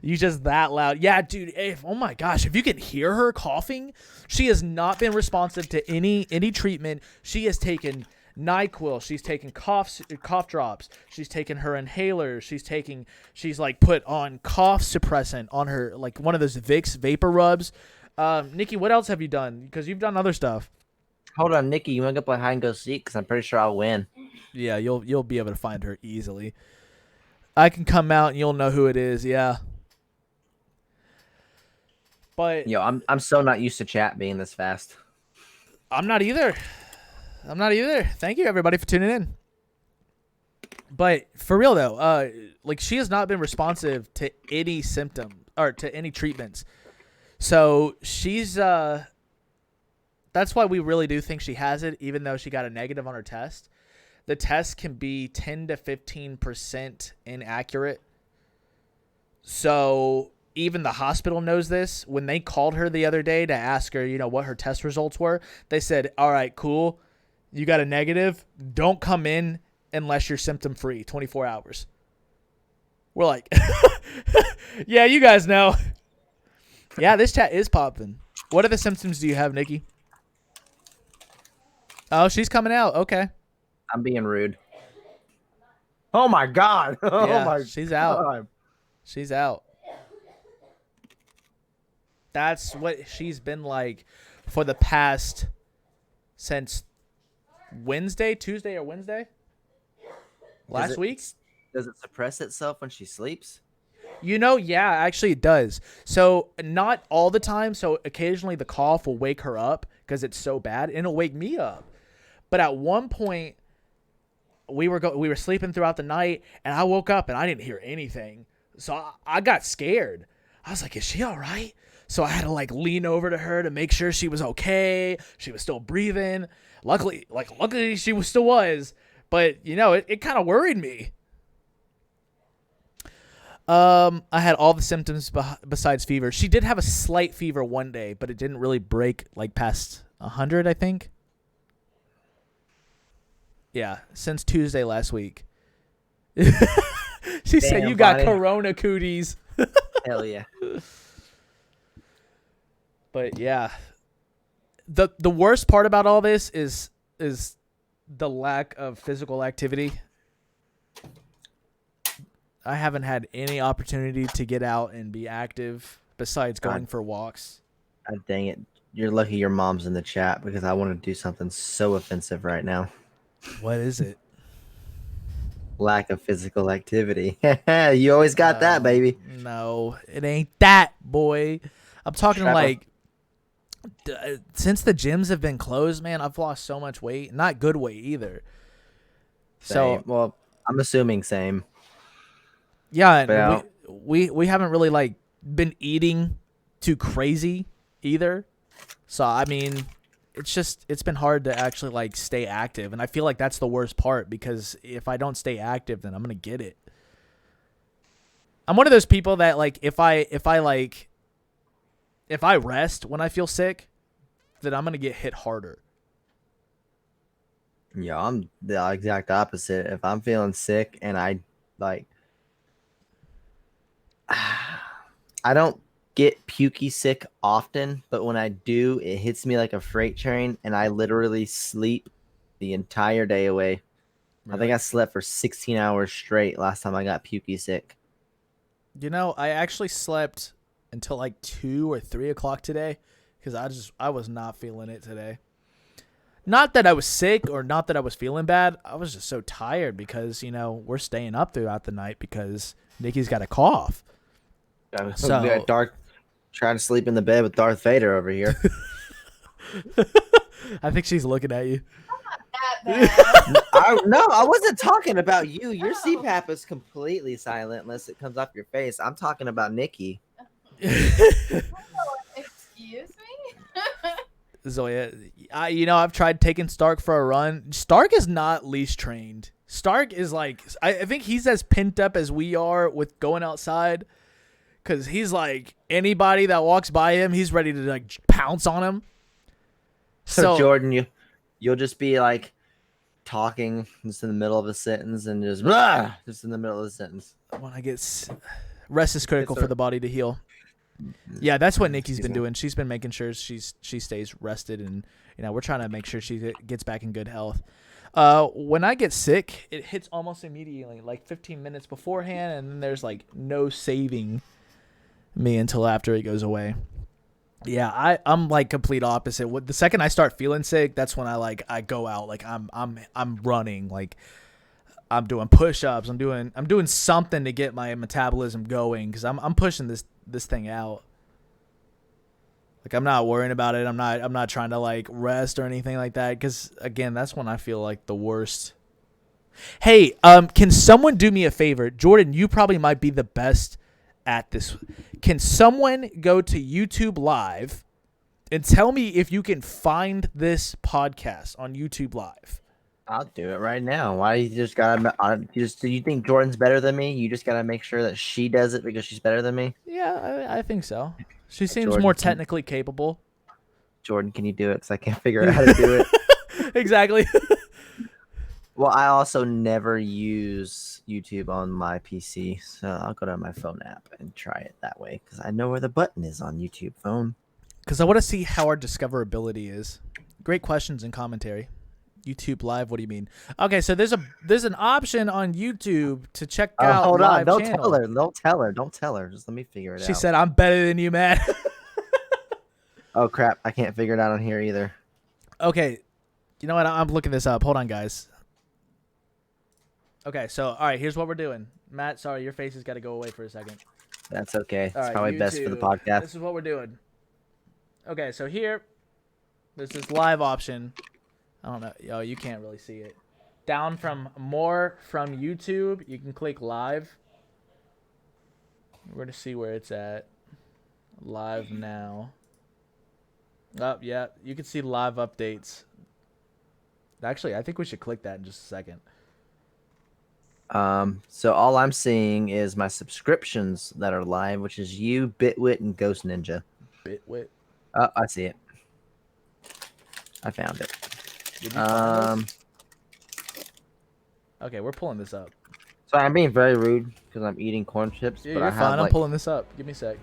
You just that loud. Yeah, dude. Oh my gosh. If you can hear her coughing, she has not been responsive to any treatment. She has taken NyQuil. She's taken cough drops. She's taken her inhaler. She's like put on cough suppressant on her, like one of those Vicks vapor rubs. Nikki, what else have you done? Because you've done other stuff. Hold on, Nikki. You want to go play hide and go seek? Because I'm pretty sure I'll win. Yeah, you'll be able to find her easily. I can come out and you'll know who it is. Yeah. But I'm so not used to chat being this fast. I'm not either. Thank you everybody for tuning in. But for real though, like she has not been responsive to any symptom or to any treatments. So she's that's why we really do think she has it, even though she got a negative on her test. The test can be 10 to 15% inaccurate. So even the hospital knows this. When they called her the other day to ask her, what her test results were, they said, all right, cool. You got a negative. Don't come in unless you're symptom free, 24 hours. We're like, yeah, you guys know. Yeah, this chat is popping. What other symptoms do you have, Nikki? Oh, she's coming out. Okay. I'm being rude. Oh my God. She's out. She's out. That's what she's been like for the past since Tuesday or Wednesday? Last week? Does it suppress itself when she sleeps? Yeah, actually it does. So not all the time. So occasionally the cough will wake her up because it's so bad, and it'll wake me up. But at one point, we were sleeping throughout the night, and I woke up and I didn't hear anything. So I got scared. I was like, "Is she all right?" So I had to like lean over to her to make sure she was okay. She was still breathing. Luckily she still was. But it kind of worried me. I had all the symptoms besides fever. She did have a slight fever one day, but it didn't really break like past 100, I think. Yeah, since Tuesday last week. She said you got corona cooties. Hell yeah. But yeah. The worst part about all this is the lack of physical activity. I haven't had any opportunity to get out and be active besides going for walks. God dang it. You're lucky your mom's in the chat because I want to do something so offensive right now. What is it? Lack of physical activity. You always got that, baby. No, it ain't that, boy. I'm talking like Since the gyms have been closed, man, I've lost so much weight. Not good weight either. So Same. Well, I'm assuming same. yeah, and Well, we haven't really like been eating too crazy either. So I mean, it's been hard to actually like stay active, and I feel like that's the worst part because if I don't stay active, then I'm gonna get it. I'm one of those people that like if I rest when I feel sick, then I'm gonna get hit harder. yeah, I'm the exact opposite. If I'm feeling sick and I like, I don't get pukey sick often, but when I do, it hits me like a freight train, and I literally sleep the entire day away. I think I slept for 16 hours straight last time I got pukey sick. You know, I actually slept until like 2 or 3 o'clock today because I was not feeling it today. Not that I was sick or not that I was feeling bad. I was just so tired because, you know, we're staying up throughout the night because Nikki's got a cough. So- Yeah, Dark trying to sleep in the bed with Darth Vader over here. I think she's looking at you. That bad. No, I wasn't talking about you. Your CPAP is completely silent unless it comes off your face. I'm talking about Nikki. Excuse me. Zoya, I've tried taking Stark for a run. Stark is not leash trained. Stark is like, I think he's as pent up as we are with going outside. Because he's like, anybody that walks by him, he's ready to like pounce on him. So Jordan, you'll just be like talking just in the middle of a sentence and just blah, just in the middle of the sentence. When I get rest is critical for the body to heal. Yeah, that's what Nikki's been doing. She's been making sure she stays rested, and we're trying to make sure she gets back in good health. When I get sick, it hits almost immediately, like 15 minutes beforehand, and then there's like no saving me until after it goes away. Yeah, I'm like complete opposite. The second I start feeling sick, that's when I go out, like I'm running, like I'm doing push-ups, I'm doing something to get my metabolism going because I'm pushing this thing out. Like I'm not worrying about it. I'm not trying to like rest or anything like that because again, that's when I feel like the worst. Hey, can someone do me a favor? Jordan, you probably might be the best at this. Can someone go to YouTube Live and tell me if you can find this podcast on YouTube Live? I'll do it right now. Why you just gotta do you think Jordan's better than me? You just gotta make sure that she does it because she's better than me. Yeah, I think so. She seems Jordan, more technically capable. Jordan, can you do it? Because I can't figure out how to do it. Exactly. Well, I also never use YouTube on my PC, so I'll go to my phone app and try it that way because I know where the button is on YouTube phone. Because I want to see how our discoverability is. Great questions and commentary. YouTube Live, what do you mean? Okay, so there's an option on YouTube to check out Hold live on, channel. Don't tell her. Just let me figure it out. She said, "I'm better than you, man." Oh crap, I can't figure it out on here either. Okay, you know what? I'm looking this up. Hold on, guys. Okay, so all right, here's what we're doing. Matt, sorry, your face has got to go away for a second. That's okay. It's All right, probably best for the YouTube. podcast. This is what we're doing. Okay, so here, there's this live option. I don't know. Oh, you can't really see it. Down from more from YouTube, you can click live. We're going to see where it's at. Live now. Oh, yeah. You can see live updates. Actually, I think we should click that in just a second. So all I'm seeing is my subscriptions that are live, which is you, Bitwit, and Ghost Ninja. Bitwit. Oh, I see it. I found it. Did you find this? Okay, we're pulling this up. Sorry, I'm being very rude because I'm eating corn chips. Yeah, but you're I have fine. I'm like, pulling this up. Give me a sec.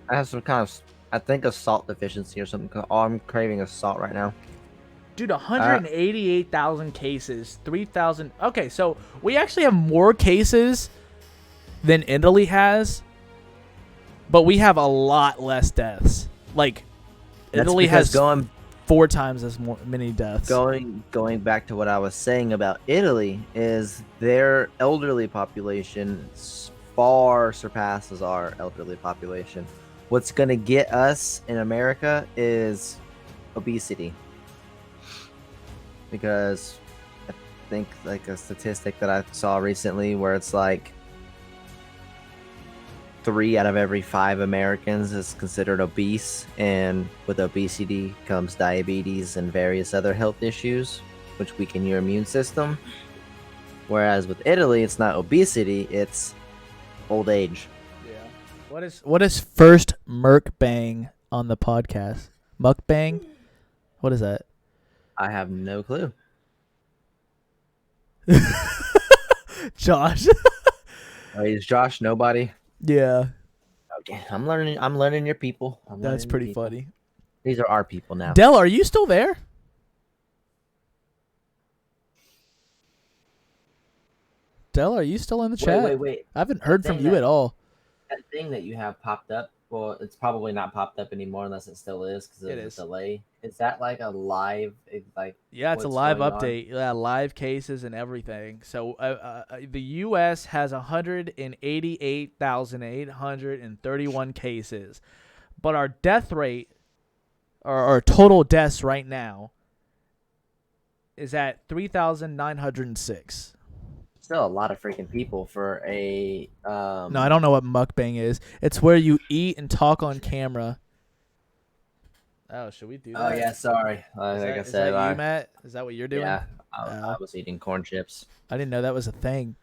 I have some kind of, I think, a salt deficiency or something. Oh, I'm craving a salt right now. Dude, 188,000 cases, 3,000. Okay, so we actually have more cases than Italy has, but we have a lot less deaths. Like, That's Italy because has 4 times as many deaths. Going back to what I was saying about Italy is their elderly population far surpasses our elderly population. what's gonna get us in America is obesity, because I think like a statistic that I saw recently where it's like 3 out of every 5 Americans is considered obese, and with obesity comes diabetes and various other health issues, which weaken your immune system. Whereas with Italy, it's not obesity, it's old age. Yeah. What is first mukbang on the podcast? Mukbang? What is that? I have no clue. Josh. Is Josh nobody? Yeah, Okay, I'm learning your people. I'm that's learning your pretty people. funny. These are our people now. Dell, are you still there? Dell, are you still in the chat? Wait. I haven't heard from Saying you that- at all. That thing that you have popped up, well, it's probably not popped up anymore unless it still is because It of is. the delay. Is that like a live, like? Yeah, it's a what's live going on? update. Yeah, live cases and everything. So the U.S. has 188,831 cases, but our death rate, or our total deaths right now, is at 3,906. Still a lot of freaking people for a. No, I don't know what mukbang is. It's where you eat and talk on camera. Oh, should we do that? Oh yeah, sorry. Like I Is said, that you, Matt? Is that what you're doing? yeah, Oh. I was eating corn chips. I didn't know that was a thing.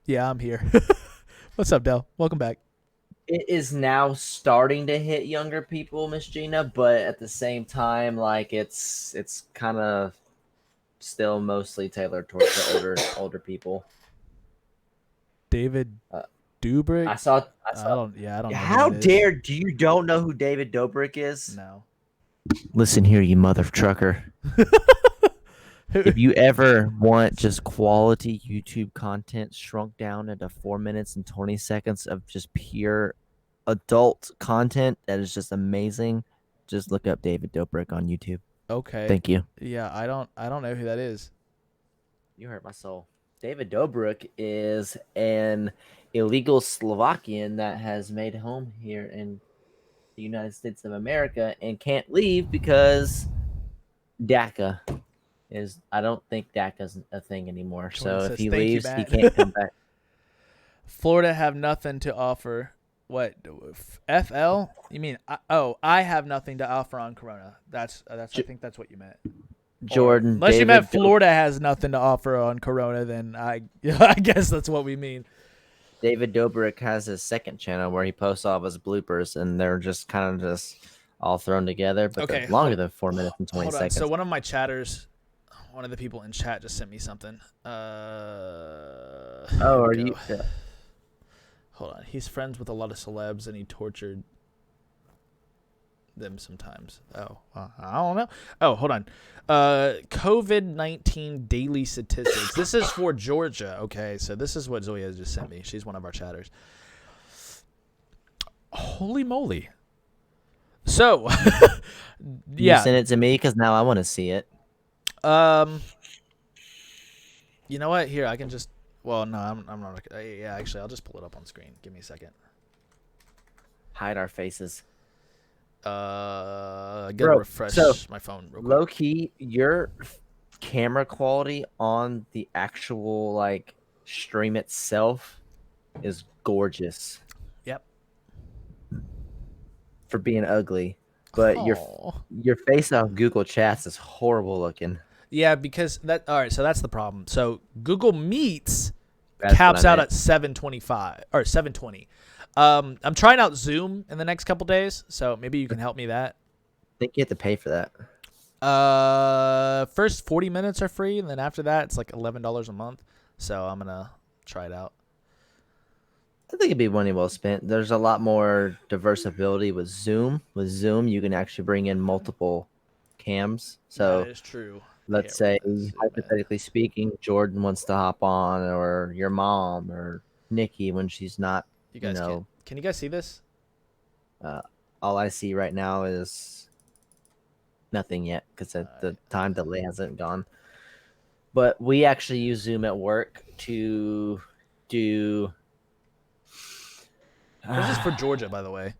Yeah, I'm here. What's up, Del? Welcome back. It is now starting to hit younger people, Miss Gina, but at the same time, like it's kind of still mostly tailored towards the older people. David Uh, Dobrik. I saw. I don't know. How who that is. dare you don't know who David Dobrik is? No. Listen here, you mother trucker. If you ever want just quality YouTube content shrunk down into 4 minutes and 20 seconds of just pure adult content that is just amazing, just look up David Dobrik on YouTube. Okay. Thank you. Yeah, I don't know who that is. You hurt my soul. David Dobrik is an illegal Slovakian that has made home here in the United States of America and can't leave because DACA is. I don't think DACA's a thing anymore. So Jordan if says, he "Thank you, leaves, he Matt." can't come back. Florida have nothing to offer. What? FL? You mean? I have nothing to offer on Corona. That's. I think that's what you meant. Jordan, Unless you David meant Florida has nothing to offer on Corona, then I guess that's what we mean. David Dobrik has his second channel where he posts all of his bloopers, and they're just kind of just all thrown together, but Okay, they're longer than 4 minutes and 20 Hold on. seconds. So one of my chatters, one of the people in chat just sent me something. Oh, here are we you? go. Hold on. He's friends with a lot of celebs, and he tortured them sometimes. Oh, I don't know. Oh, hold on. COVID-19 daily statistics. This is for Georgia. Okay, so this is what Zoya just sent me. She's one of our chatters. Holy moly. So, yeah. You send it to me because now I want to see it. You know what? Here, I can just. Well, no, I'm not. Yeah, actually, I'll just pull it up on screen. Give me a second. Hide our faces. Gotta Bro, refresh so, my phone real quick. Low key, your camera quality on the actual like stream itself is gorgeous. Yep. For being ugly, but Aw. your face on Google Chats is horrible looking. Yeah, because that. All right, so that's the problem. So Google Meets That's caps what I out meant. at 725 or 720. I'm trying out Zoom in the next couple days, so maybe you can help me that. I think you have to pay for that. First 40 minutes are free, and then after that, it's like $11 a month. So I'm gonna try it out. I think it'd be money well spent. There's a lot more diversibility with Zoom. With Zoom, you can actually bring in multiple cams. So that is true. let's Yeah, say, where is it, hypothetically speaking, Jordan wants to hop on, or your mom, or Nikki when she's not. You guys know, can you guys see this? all I see right now is nothing yet because the time delay hasn't gone. But we actually use Zoom at work to do This is for Georgia, by the way.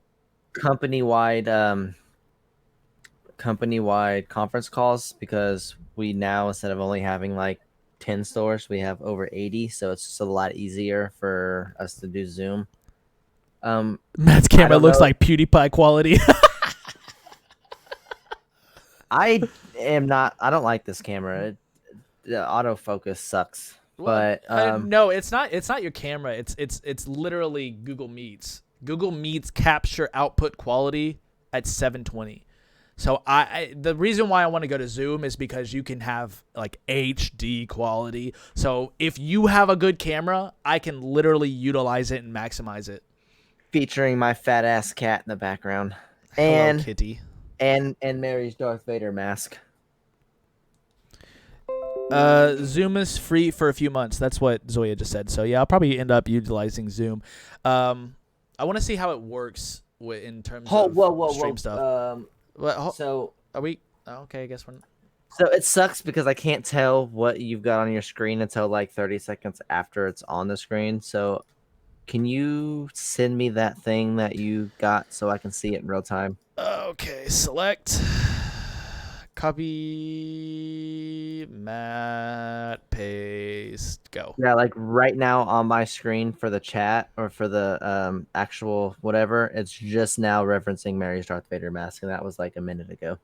company-wide conference calls, because we now, instead of only having like 10 stores, we have over 80, so it's just a lot easier for us to do Zoom. Matt's camera don't looks know. like PewDiePie quality. I don't like this camera. The autofocus sucks. But no, it's not. It's not your camera. It's literally Google Meets. Google Meets capture output quality at 720. So the reason why I want to go to Zoom is because you can have like HD quality. So if you have a good camera, I can literally utilize it and maximize it. featuring my fat ass cat in the background. Hello, Kitty. And Mary's Darth Vader mask. Zoom is free for a few months. That's what Zoya just said. So yeah, I'll probably end up utilizing Zoom. I want to see how it works in terms of stream stuff. So Are we? Oh, okay, I guess we're. So it sucks because I can't tell what you've got on your screen until like 30 seconds after it's on the screen. So can you send me that thing that you got so I can see it in real time? Okay, select. Copy. Matt. Paste. Go. Yeah, like right now on my screen for the chat or for the actual whatever, it's just now referencing Mary's Darth Vader mask, and that was like a minute ago.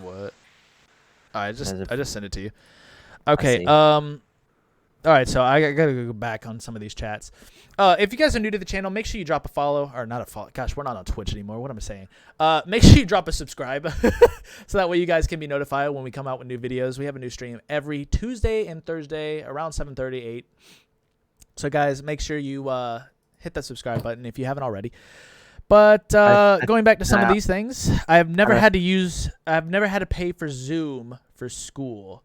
What? I just sent it to you. I Okay. see. All right, so I gotta go back on some of these chats. If you guys are new to the channel, make sure you drop a follow, or not a follow. Gosh, we're not on Twitch anymore. What am I saying? Make sure you drop a subscribe, so that way you guys can be notified when we come out with new videos. We have a new stream every Tuesday and Thursday around 7:30, 8. So guys, make sure you hit that subscribe button if you haven't already. But going back to some of these things, I've never had to pay for Zoom for school.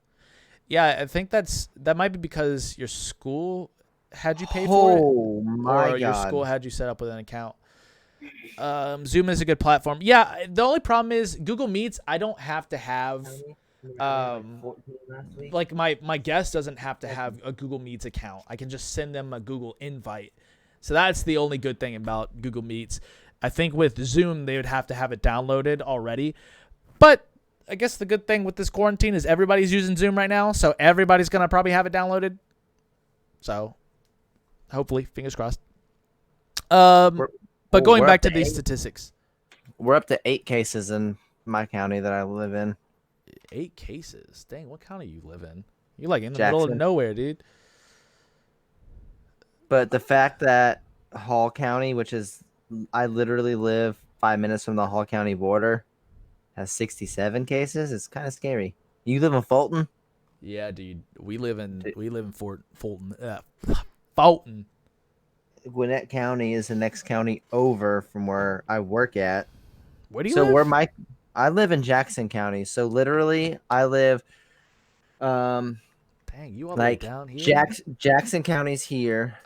Yeah, I think that might be because your school had you pay for it, or your school had you set up with an account. Zoom is a good platform. Yeah, the only problem is Google Meets. I don't have to have like my guest doesn't have to have a Google Meets account. I can just send them a Google invite. So that's the only good thing about Google Meets. I think with Zoom they would have to have it downloaded already, but I guess the good thing with this quarantine is everybody's using Zoom right now, so everybody's going to probably have it downloaded. So, hopefully, fingers crossed. But going back to these statistics. We're up to 8 cases in my county that I live in. 8 cases? Dang, what county you live in? You're like in the middle of nowhere, dude. But the fact that Hall County, which is, I literally live 5 minutes from the Hall County border, has 67 cases. It's kind of scary. You live in Fulton? Yeah, dude. We live in Fulton. Fulton. Gwinnett County is the next county over from where I work at. Where do you live? I live in Jackson County. So literally, I live. Dang, you all the way down here. Jackson County's here.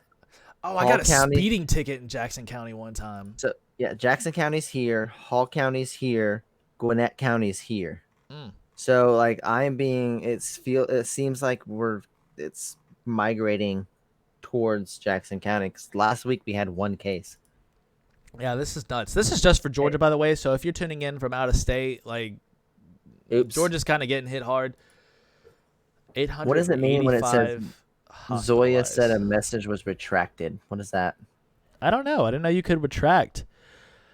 Oh, I got a speeding ticket in Jackson County one time. So yeah, Jackson County's here. Hall County's here. Gwinnett County's here. So like it seems like it's migrating towards Jackson County, because last week we had 1 case. Yeah, this is nuts. This is just for Georgia, by the way. So if you're tuning in from out of state, like, oops. Georgia's kind of getting hit hard. 800. What does it mean when it says Zoya said a message was retracted? What is that? I don't know. I didn't know you could retract.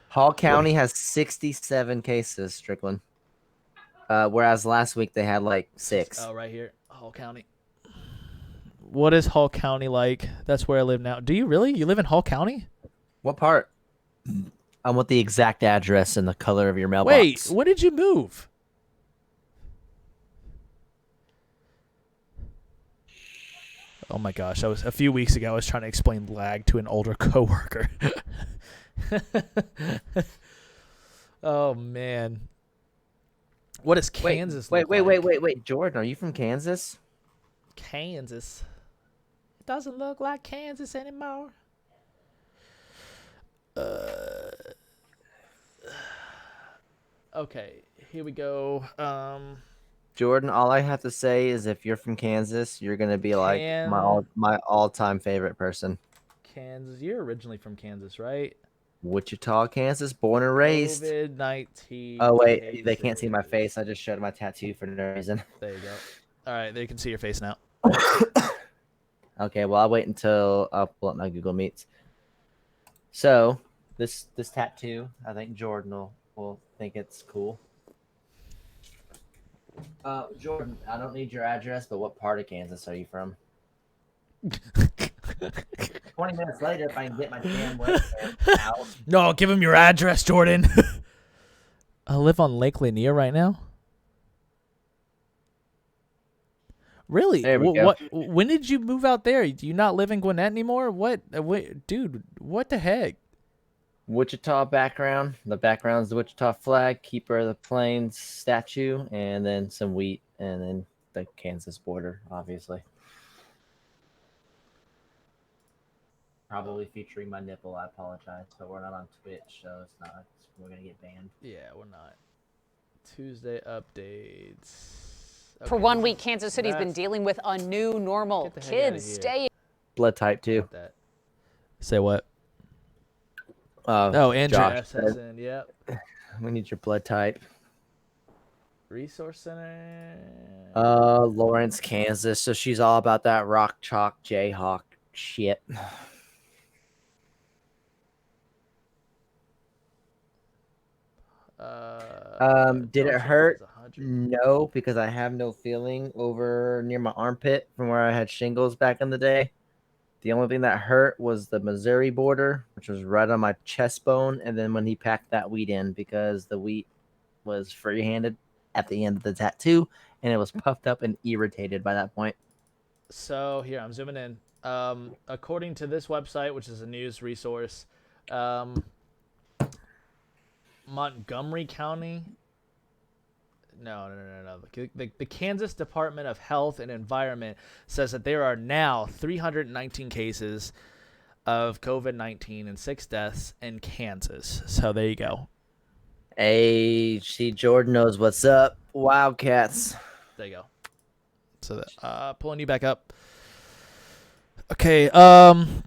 Hall County has 67 cases, Strickland. Whereas last week they had like 6. Oh, right here. Hall County. What is Hall County like? That's where I live now. Do you really? You live in Hall County? What part? I want the exact address and the color of your mailbox. Wait, when did you move? Oh my gosh, a few weeks ago I was trying to explain lag to an older coworker. Oh man. What is Kansas wait, look like? wait, Jordan, are you from Kansas? Kansas. It doesn't look like Kansas anymore. Okay, here we go. Jordan, all I have to say is if you're from Kansas, you're gonna be like my all-time favorite person. Kansas. You're originally from Kansas, right? Wichita, Kansas, born and raised. COVID-19. Oh wait, they can't see my face. I just showed my tattoo for no reason. There you go. All right, they can see your face now. Okay, well I'll wait until I'll pull up my Google Meets. So this tattoo, I think Jordan will think it's cool. Jordan, I don't need your address, but what part of Kansas are you from? 20 minutes later, if I can get my damn webcam out. No, give him your address, Jordan. I live on Lake Lanier right now. Really? There we go. What? When did you move out there? Do you not live in Gwinnett anymore? What? Wait, dude, what the heck? Wichita background. The background's the Wichita flag, Keeper of the Plains statue, and then some wheat, and then the Kansas border, obviously. Probably featuring my nipple. I apologize, but we're not on Twitch, so it's not. We're gonna get banned. Yeah, we're not. Tuesday updates. For 1 week, Kansas City's been dealing with a new normal. Get the heck outta Kids here. stay. Blood type 2. That. Say what? Oh, Oh, Andrew. Josh Says said, in, yep. we need your blood type. Resource Center. Lawrence, Kansas. So she's all about that rock chalk Jayhawk shit. Did it hurt? No, because I have no feeling over near my armpit from where I had shingles back in the day. The only thing that hurt was the Missouri border, which was right on my chest bone, and then when he packed that wheat in, because the wheat was free-handed at the end of the tattoo, and it was puffed up and irritated by that point. So here, I'm zooming in. According to this website, which is a news resource, Montgomery County. No. The Kansas Department of Health and Environment says that there are now 319 cases of COVID-19 and 6 deaths in Kansas. So there you go. Hey, see, Jordan knows what's up. Wildcats. There you go. So pulling you back up. Okay.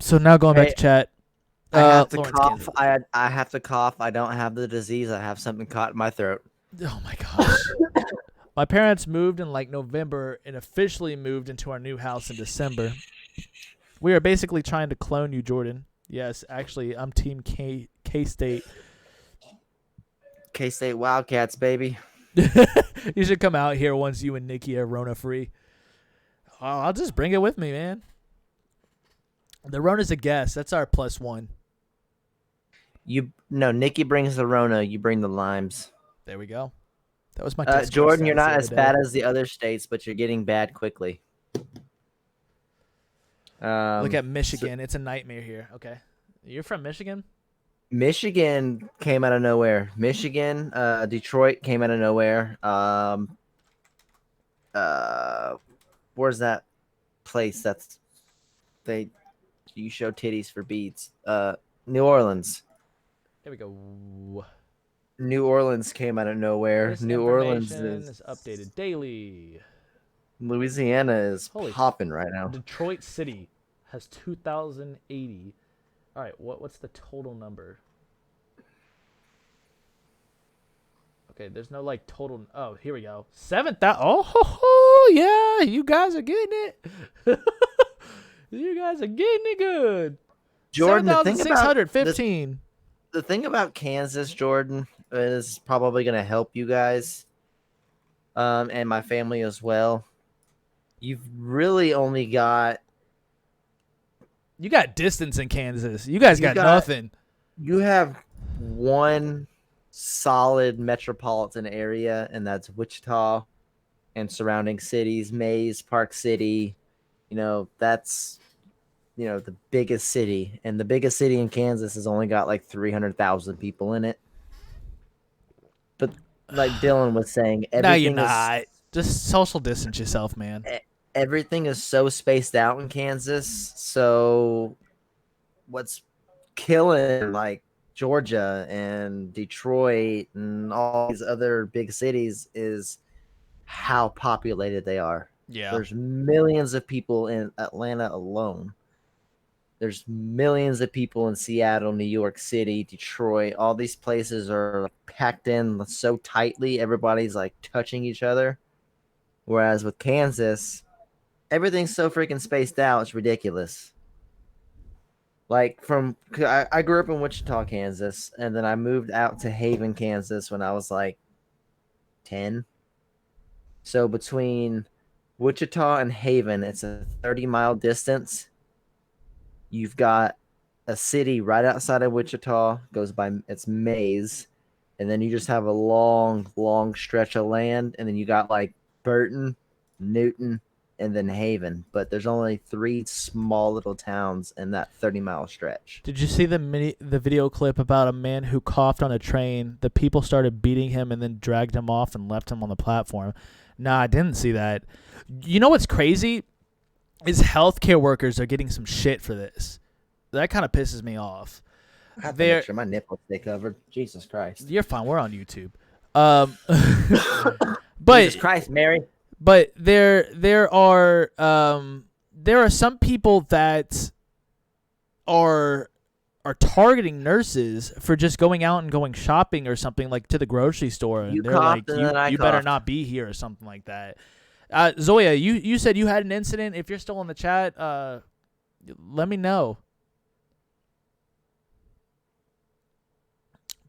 So now going back to chat. I have to Lawrence, cough. Kansas. I have to cough. I don't have the disease. I have something caught in my throat. Oh my gosh. My parents moved in like November and officially moved into our new house in December. We are basically trying to clone you, Jordan. Yes, actually, I'm Team K-State. K-State Wildcats, baby. You should come out here once you and Nikki are Rona free. I'll just bring it with me, man. The Rona's a guest. That's our +1. Nikki brings the Rona. You bring the limes. There we go. That was my Discord Jordan, you're status not the as other bad day. as the other states, but you're getting bad quickly. Look at Michigan. It's a nightmare here. Okay. You're from Michigan? Michigan came out of nowhere. Michigan, Detroit came out of nowhere. Where's that place that's you show titties for beads? New Orleans. Here we go. New Orleans came out of nowhere. This New Orleans information is updated daily. Louisiana is Holy popping right now. Detroit City has 2,080. All right, what's the total number? Okay, there's no like total. Oh, here we go. 7,000. Oh, yeah, you guys are getting it. You guys are getting it good. Jordan, the thing about 7,615. the thing about Kansas, Jordan, is probably going to help you guys, and my family as well. You've really only got. You got distance in Kansas. You guys got nothing. You have one solid metropolitan area, and that's Wichita and surrounding cities, Mays, Park City. That's the biggest city, and the biggest city in Kansas has only got like 300,000 people in it. But like Dylan was saying, No, you're not. Just social distance yourself, man. Everything is so spaced out in Kansas. So what's killing like Georgia and Detroit and all these other big cities is how populated they are. Yeah. There's millions of people in Atlanta alone. There's millions of people in Seattle, New York City, Detroit. All these places are packed in so tightly, everybody's like touching each other. Whereas with Kansas, everything's so freaking spaced out, it's ridiculous. Like I grew up in Wichita, Kansas, and then I moved out to Haven, Kansas when I was like 10. So between Wichita and Haven, it's a 30-mile distance. You've got a city right outside of Wichita, goes by it's Mays, and then you just have a long, long stretch of land, and then you got like Burton, Newton, and then Haven. But there's only 3 small little towns in that 30-mile stretch. Did you see the video clip about a man who coughed on a train? The people started beating him and then dragged him off and left him on the platform. Nah, I didn't see that. You know what's crazy? Is healthcare workers are getting some shit for this. That kind of pisses me off. I have to They're- make sure my nipples stay covered. Jesus Christ. You're fine. We're on YouTube. But Jesus Christ, Mary. But there are some people that are targeting nurses for just going out and going shopping or something, like to the grocery store, and You they're like, coughed and then I you better coughed. not be here or something like that. Zoya, you said you had an incident. If you're still in the chat, let me know.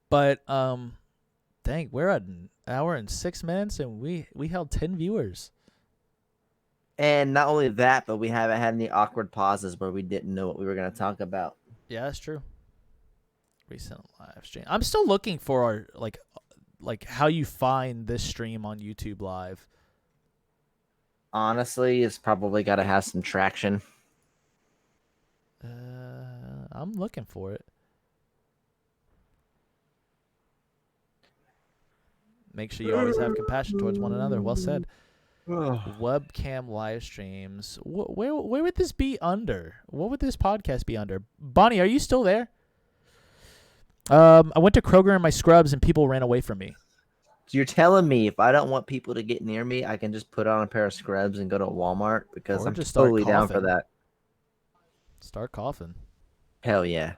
But dang, we're at an hour and 6 minutes, and we held 10 viewers. And not only that, but we haven't had any awkward pauses where we didn't know what we were going to talk about. Yeah, that's true. Recent live stream. I'm still looking for our like how you find this stream on YouTube Live. Honestly, it's probably got to have some traction. I'm looking for it. Make sure you always have compassion towards one another. Well said. Webcam live streams. Where would this be under? What would this podcast be under? Bonnie, are you still there? I went to Kroger in my scrubs and people ran away from me. So you're telling me if I don't want people to get near me, I can just put on a pair of scrubs and go to Walmart? Because Or I'm just start totally down for coughing. that. Start coughing. Hell yeah.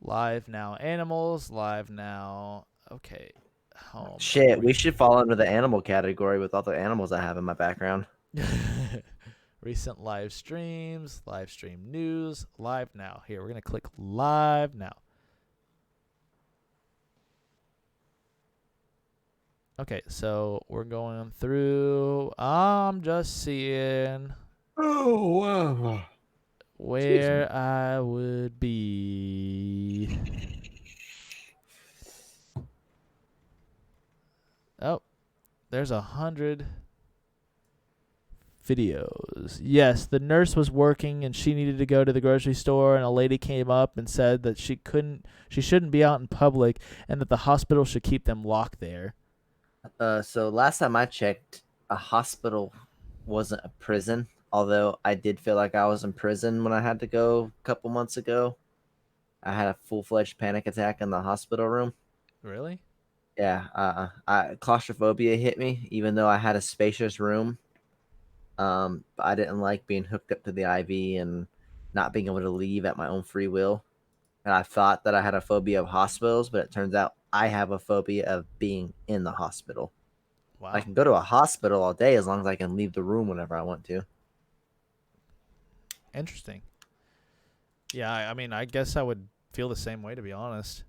Live now. Animals. Live now. Okay. Home. Shit, we should fall under the animal category with all the animals I have in my background. Recent live streams, live stream news, live now. Here, we're going to click live now. Okay, so we're going through. I'm just seeing Oh, wow. where I would be. Oh, there's 100 videos. Yes, the nurse was working and she needed to go to the grocery store, and a lady came up and said that she shouldn't be out in public and that the hospital should keep them locked there. So last time I checked, a hospital wasn't a prison. Although I did feel like I was in prison when I had to go a couple months ago. I had a full-fledged panic attack in the hospital room. Really? Yeah, claustrophobia hit me, even though I had a spacious room. But I didn't like being hooked up to the IV and not being able to leave at my own free will. And I thought that I had a phobia of hospitals, but it turns out I have a phobia of being in the hospital. Wow. I can go to a hospital all day as long as I can leave the room whenever I want to. Interesting. Yeah, I mean, I guess I would feel the same way, to be honest.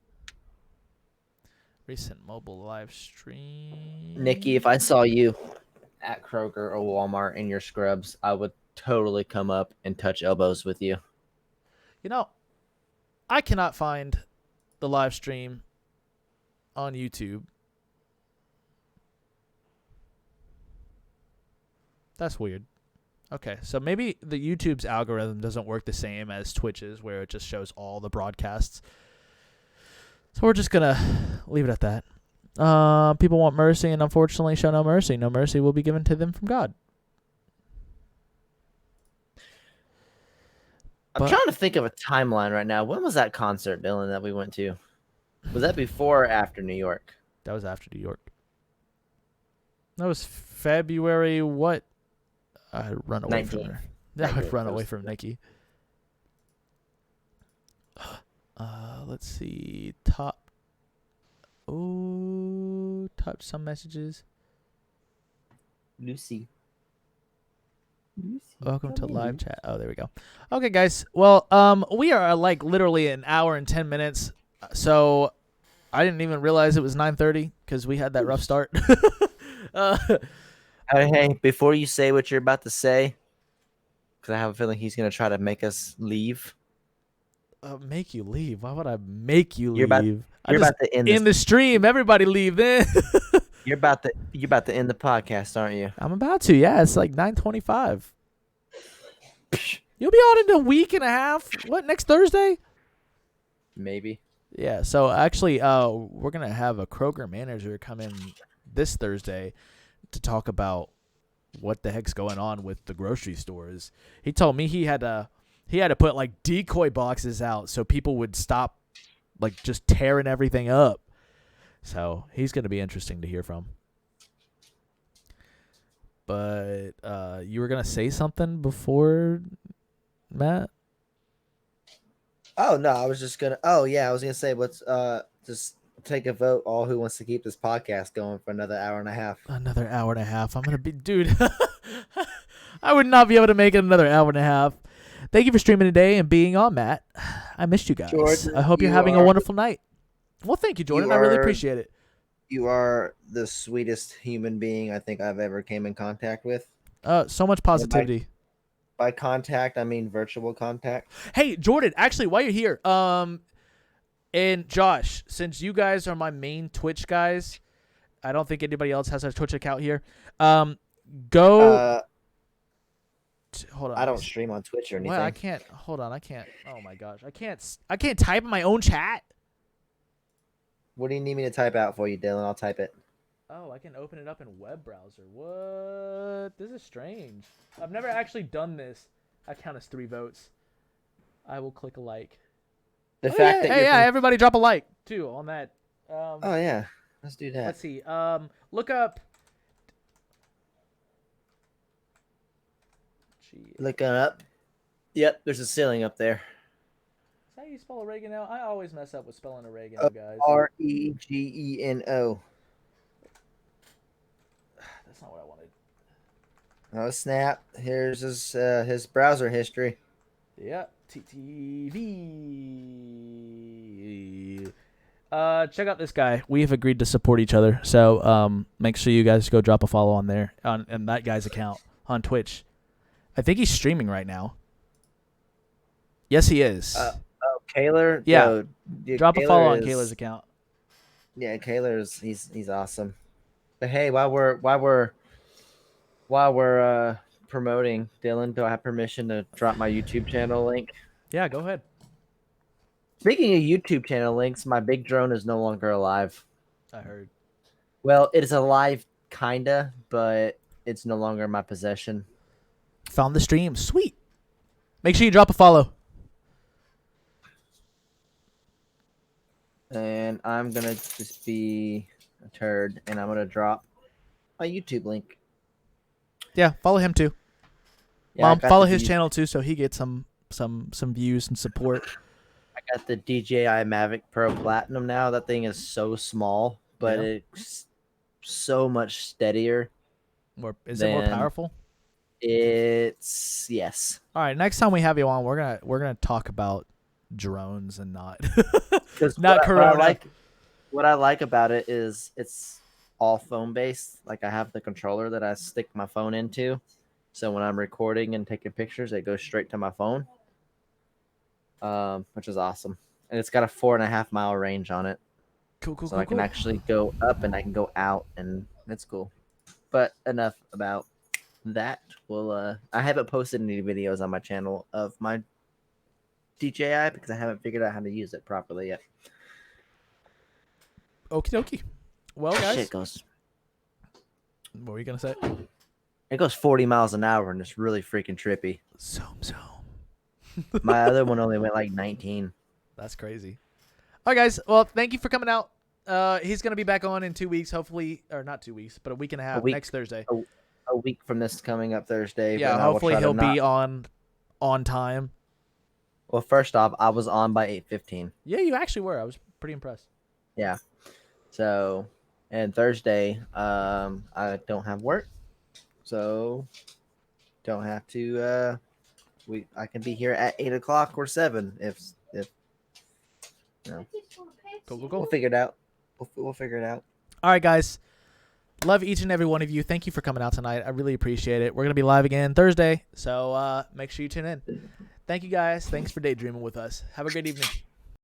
Recent mobile live stream. Nikki, if I saw you at Kroger or Walmart in your scrubs, I would totally come up and touch elbows with you. You know, I cannot find the live stream on YouTube. That's weird. Okay, so maybe the YouTube's algorithm doesn't work the same as Twitch's, where it just shows all the broadcasts. So we're just going to leave it at that. People want mercy, and unfortunately show no mercy. No mercy will be given to them from God. I'm trying to think of a timeline right now. When was that concert, Dylan, that we went to? Was that before or after New York? That was after New York. That was February what? I run away from 19th. her. Yeah, I Right, run that away was- from Nikki. let's see. Top some messages. Lucy. Welcome to come in, live Lucy. chat. Oh, there we go. Okay, guys. Well, we are like literally an hour and 10 minutes. So I didn't even realize it was 9:30 because we had that rough start. Hey, before you say what you're about to say, because I have a feeling he's gonna try to make us leave. Make you leave? Why would I make you You're about- leave? You're about to end in the stream. Everybody leave then. You're about to end the podcast, aren't you? I'm about to. Yeah, it's like 9:25. You'll be on in a week and a half. What, next Thursday? Maybe. Yeah. So actually, we're gonna have a Kroger manager come in this Thursday to talk about what the heck's going on with the grocery stores. He told me he had to put like decoy boxes out so people would stop like just tearing everything up. So he's going to be interesting to hear from. But you were going to say something before, Matt? Oh no, I was just gonna. Oh yeah, I was gonna say let's just take a vote. All who wants to keep this podcast going for another hour and a half. Another hour and a half. I'm going to be, dude. I would not be able to make it another hour and a half. Thank you for streaming today and being on, Matt. I missed you guys. Jordan, I hope you're you having a are- wonderful night. Well, thank you, Jordan. I really appreciate it. You are the sweetest human being I think I've ever came in contact with. So much positivity. By contact, I mean virtual contact. Hey, Jordan, actually, while you're here, and Josh, since you guys are my main Twitch guys, I don't think anybody else has a Twitch account here. Go. Hold on. I don't stream on Twitch or anything. Well, I can't. Hold on. I can't. Oh my gosh, I can't type in my own chat. What do you need me to type out for you, Dylan? I'll type it. Oh, I can open it up in web browser. What? This is strange. I've never actually done this. I count as 3 votes. I will click a like. The fact that you're everybody drop a like too on that. Oh yeah, let's do that. Let's see. Look up. Looking up. Yep, there's a ceiling up there. Is that how you spell oregano? I always mess up with spelling oregano, guys. Regeno. That's not what I wanted. Oh snap! Here's his browser history. Yeah, TTV. Check out this guy. We've agreed to support each other, so make sure you guys go drop a follow on there on that guy's account on Twitch. I think he's streaming right now. Yes, he is. Kaylor. Yeah. Yo, dude, drop a Kaylor follow on is- Kayla's account. Yeah, Kaylor's he's awesome. But hey, while we're promoting, Dylan, do I have permission to drop my YouTube channel link? Yeah, go ahead. Speaking of YouTube channel links, my big drone is no longer alive. I heard. Well, it is alive, kinda, but it's no longer in my possession. Found the stream. Sweet. Make sure you drop a follow. And I'm gonna just be a turd, and I'm gonna drop my YouTube link. Yeah, follow him too. Yeah, I Mom, got follow the his D- channel too, so he gets some views and support. I got the DJI Mavic Pro Platinum now. That thing is so small, but Yeah. it's so much steadier. Is it more Then- powerful? It's yes. All right, next time we have you on, we're gonna talk about drones and not. Because Not Corona. What I like about it is it's all phone based. Like I have the controller that I stick my phone into, so when I'm recording and taking pictures, it goes straight to my phone, which is awesome. And it's got a 4.5 mile range on it, Cool. so I can actually go up and I can go out, and it's cool. But enough about that. Well, I haven't posted any videos on my channel of my DJI because I haven't figured out how to use it properly yet. Okie dokie. Well, guys, Shit goes. what were you gonna say? It goes 40 miles an hour and it's really freaking trippy. Zoom. My other one only went like 19. That's crazy. All right, guys. Well, thank you for coming out. He's gonna be back on in 2 weeks, hopefully, or not 2 weeks, but a week and a half. week. Next Thursday. A week from this coming up Thursday. Yeah, but I will hopefully try to he'll be not- on time. Well, first off, I was on by 8:15. Yeah, you actually were. I was pretty impressed. Yeah. So, and Thursday, I don't have work, so don't have to. I can be here at 8 o'clock or 7 if Go, go, we'll go. figure it out. We'll figure it out. All right, guys. Love each and every one of you. Thank you for coming out tonight. I really appreciate it. We're going to be live again Thursday, so make sure you tune in. Thank you, guys. Thanks for daydreaming with us. Have a great evening.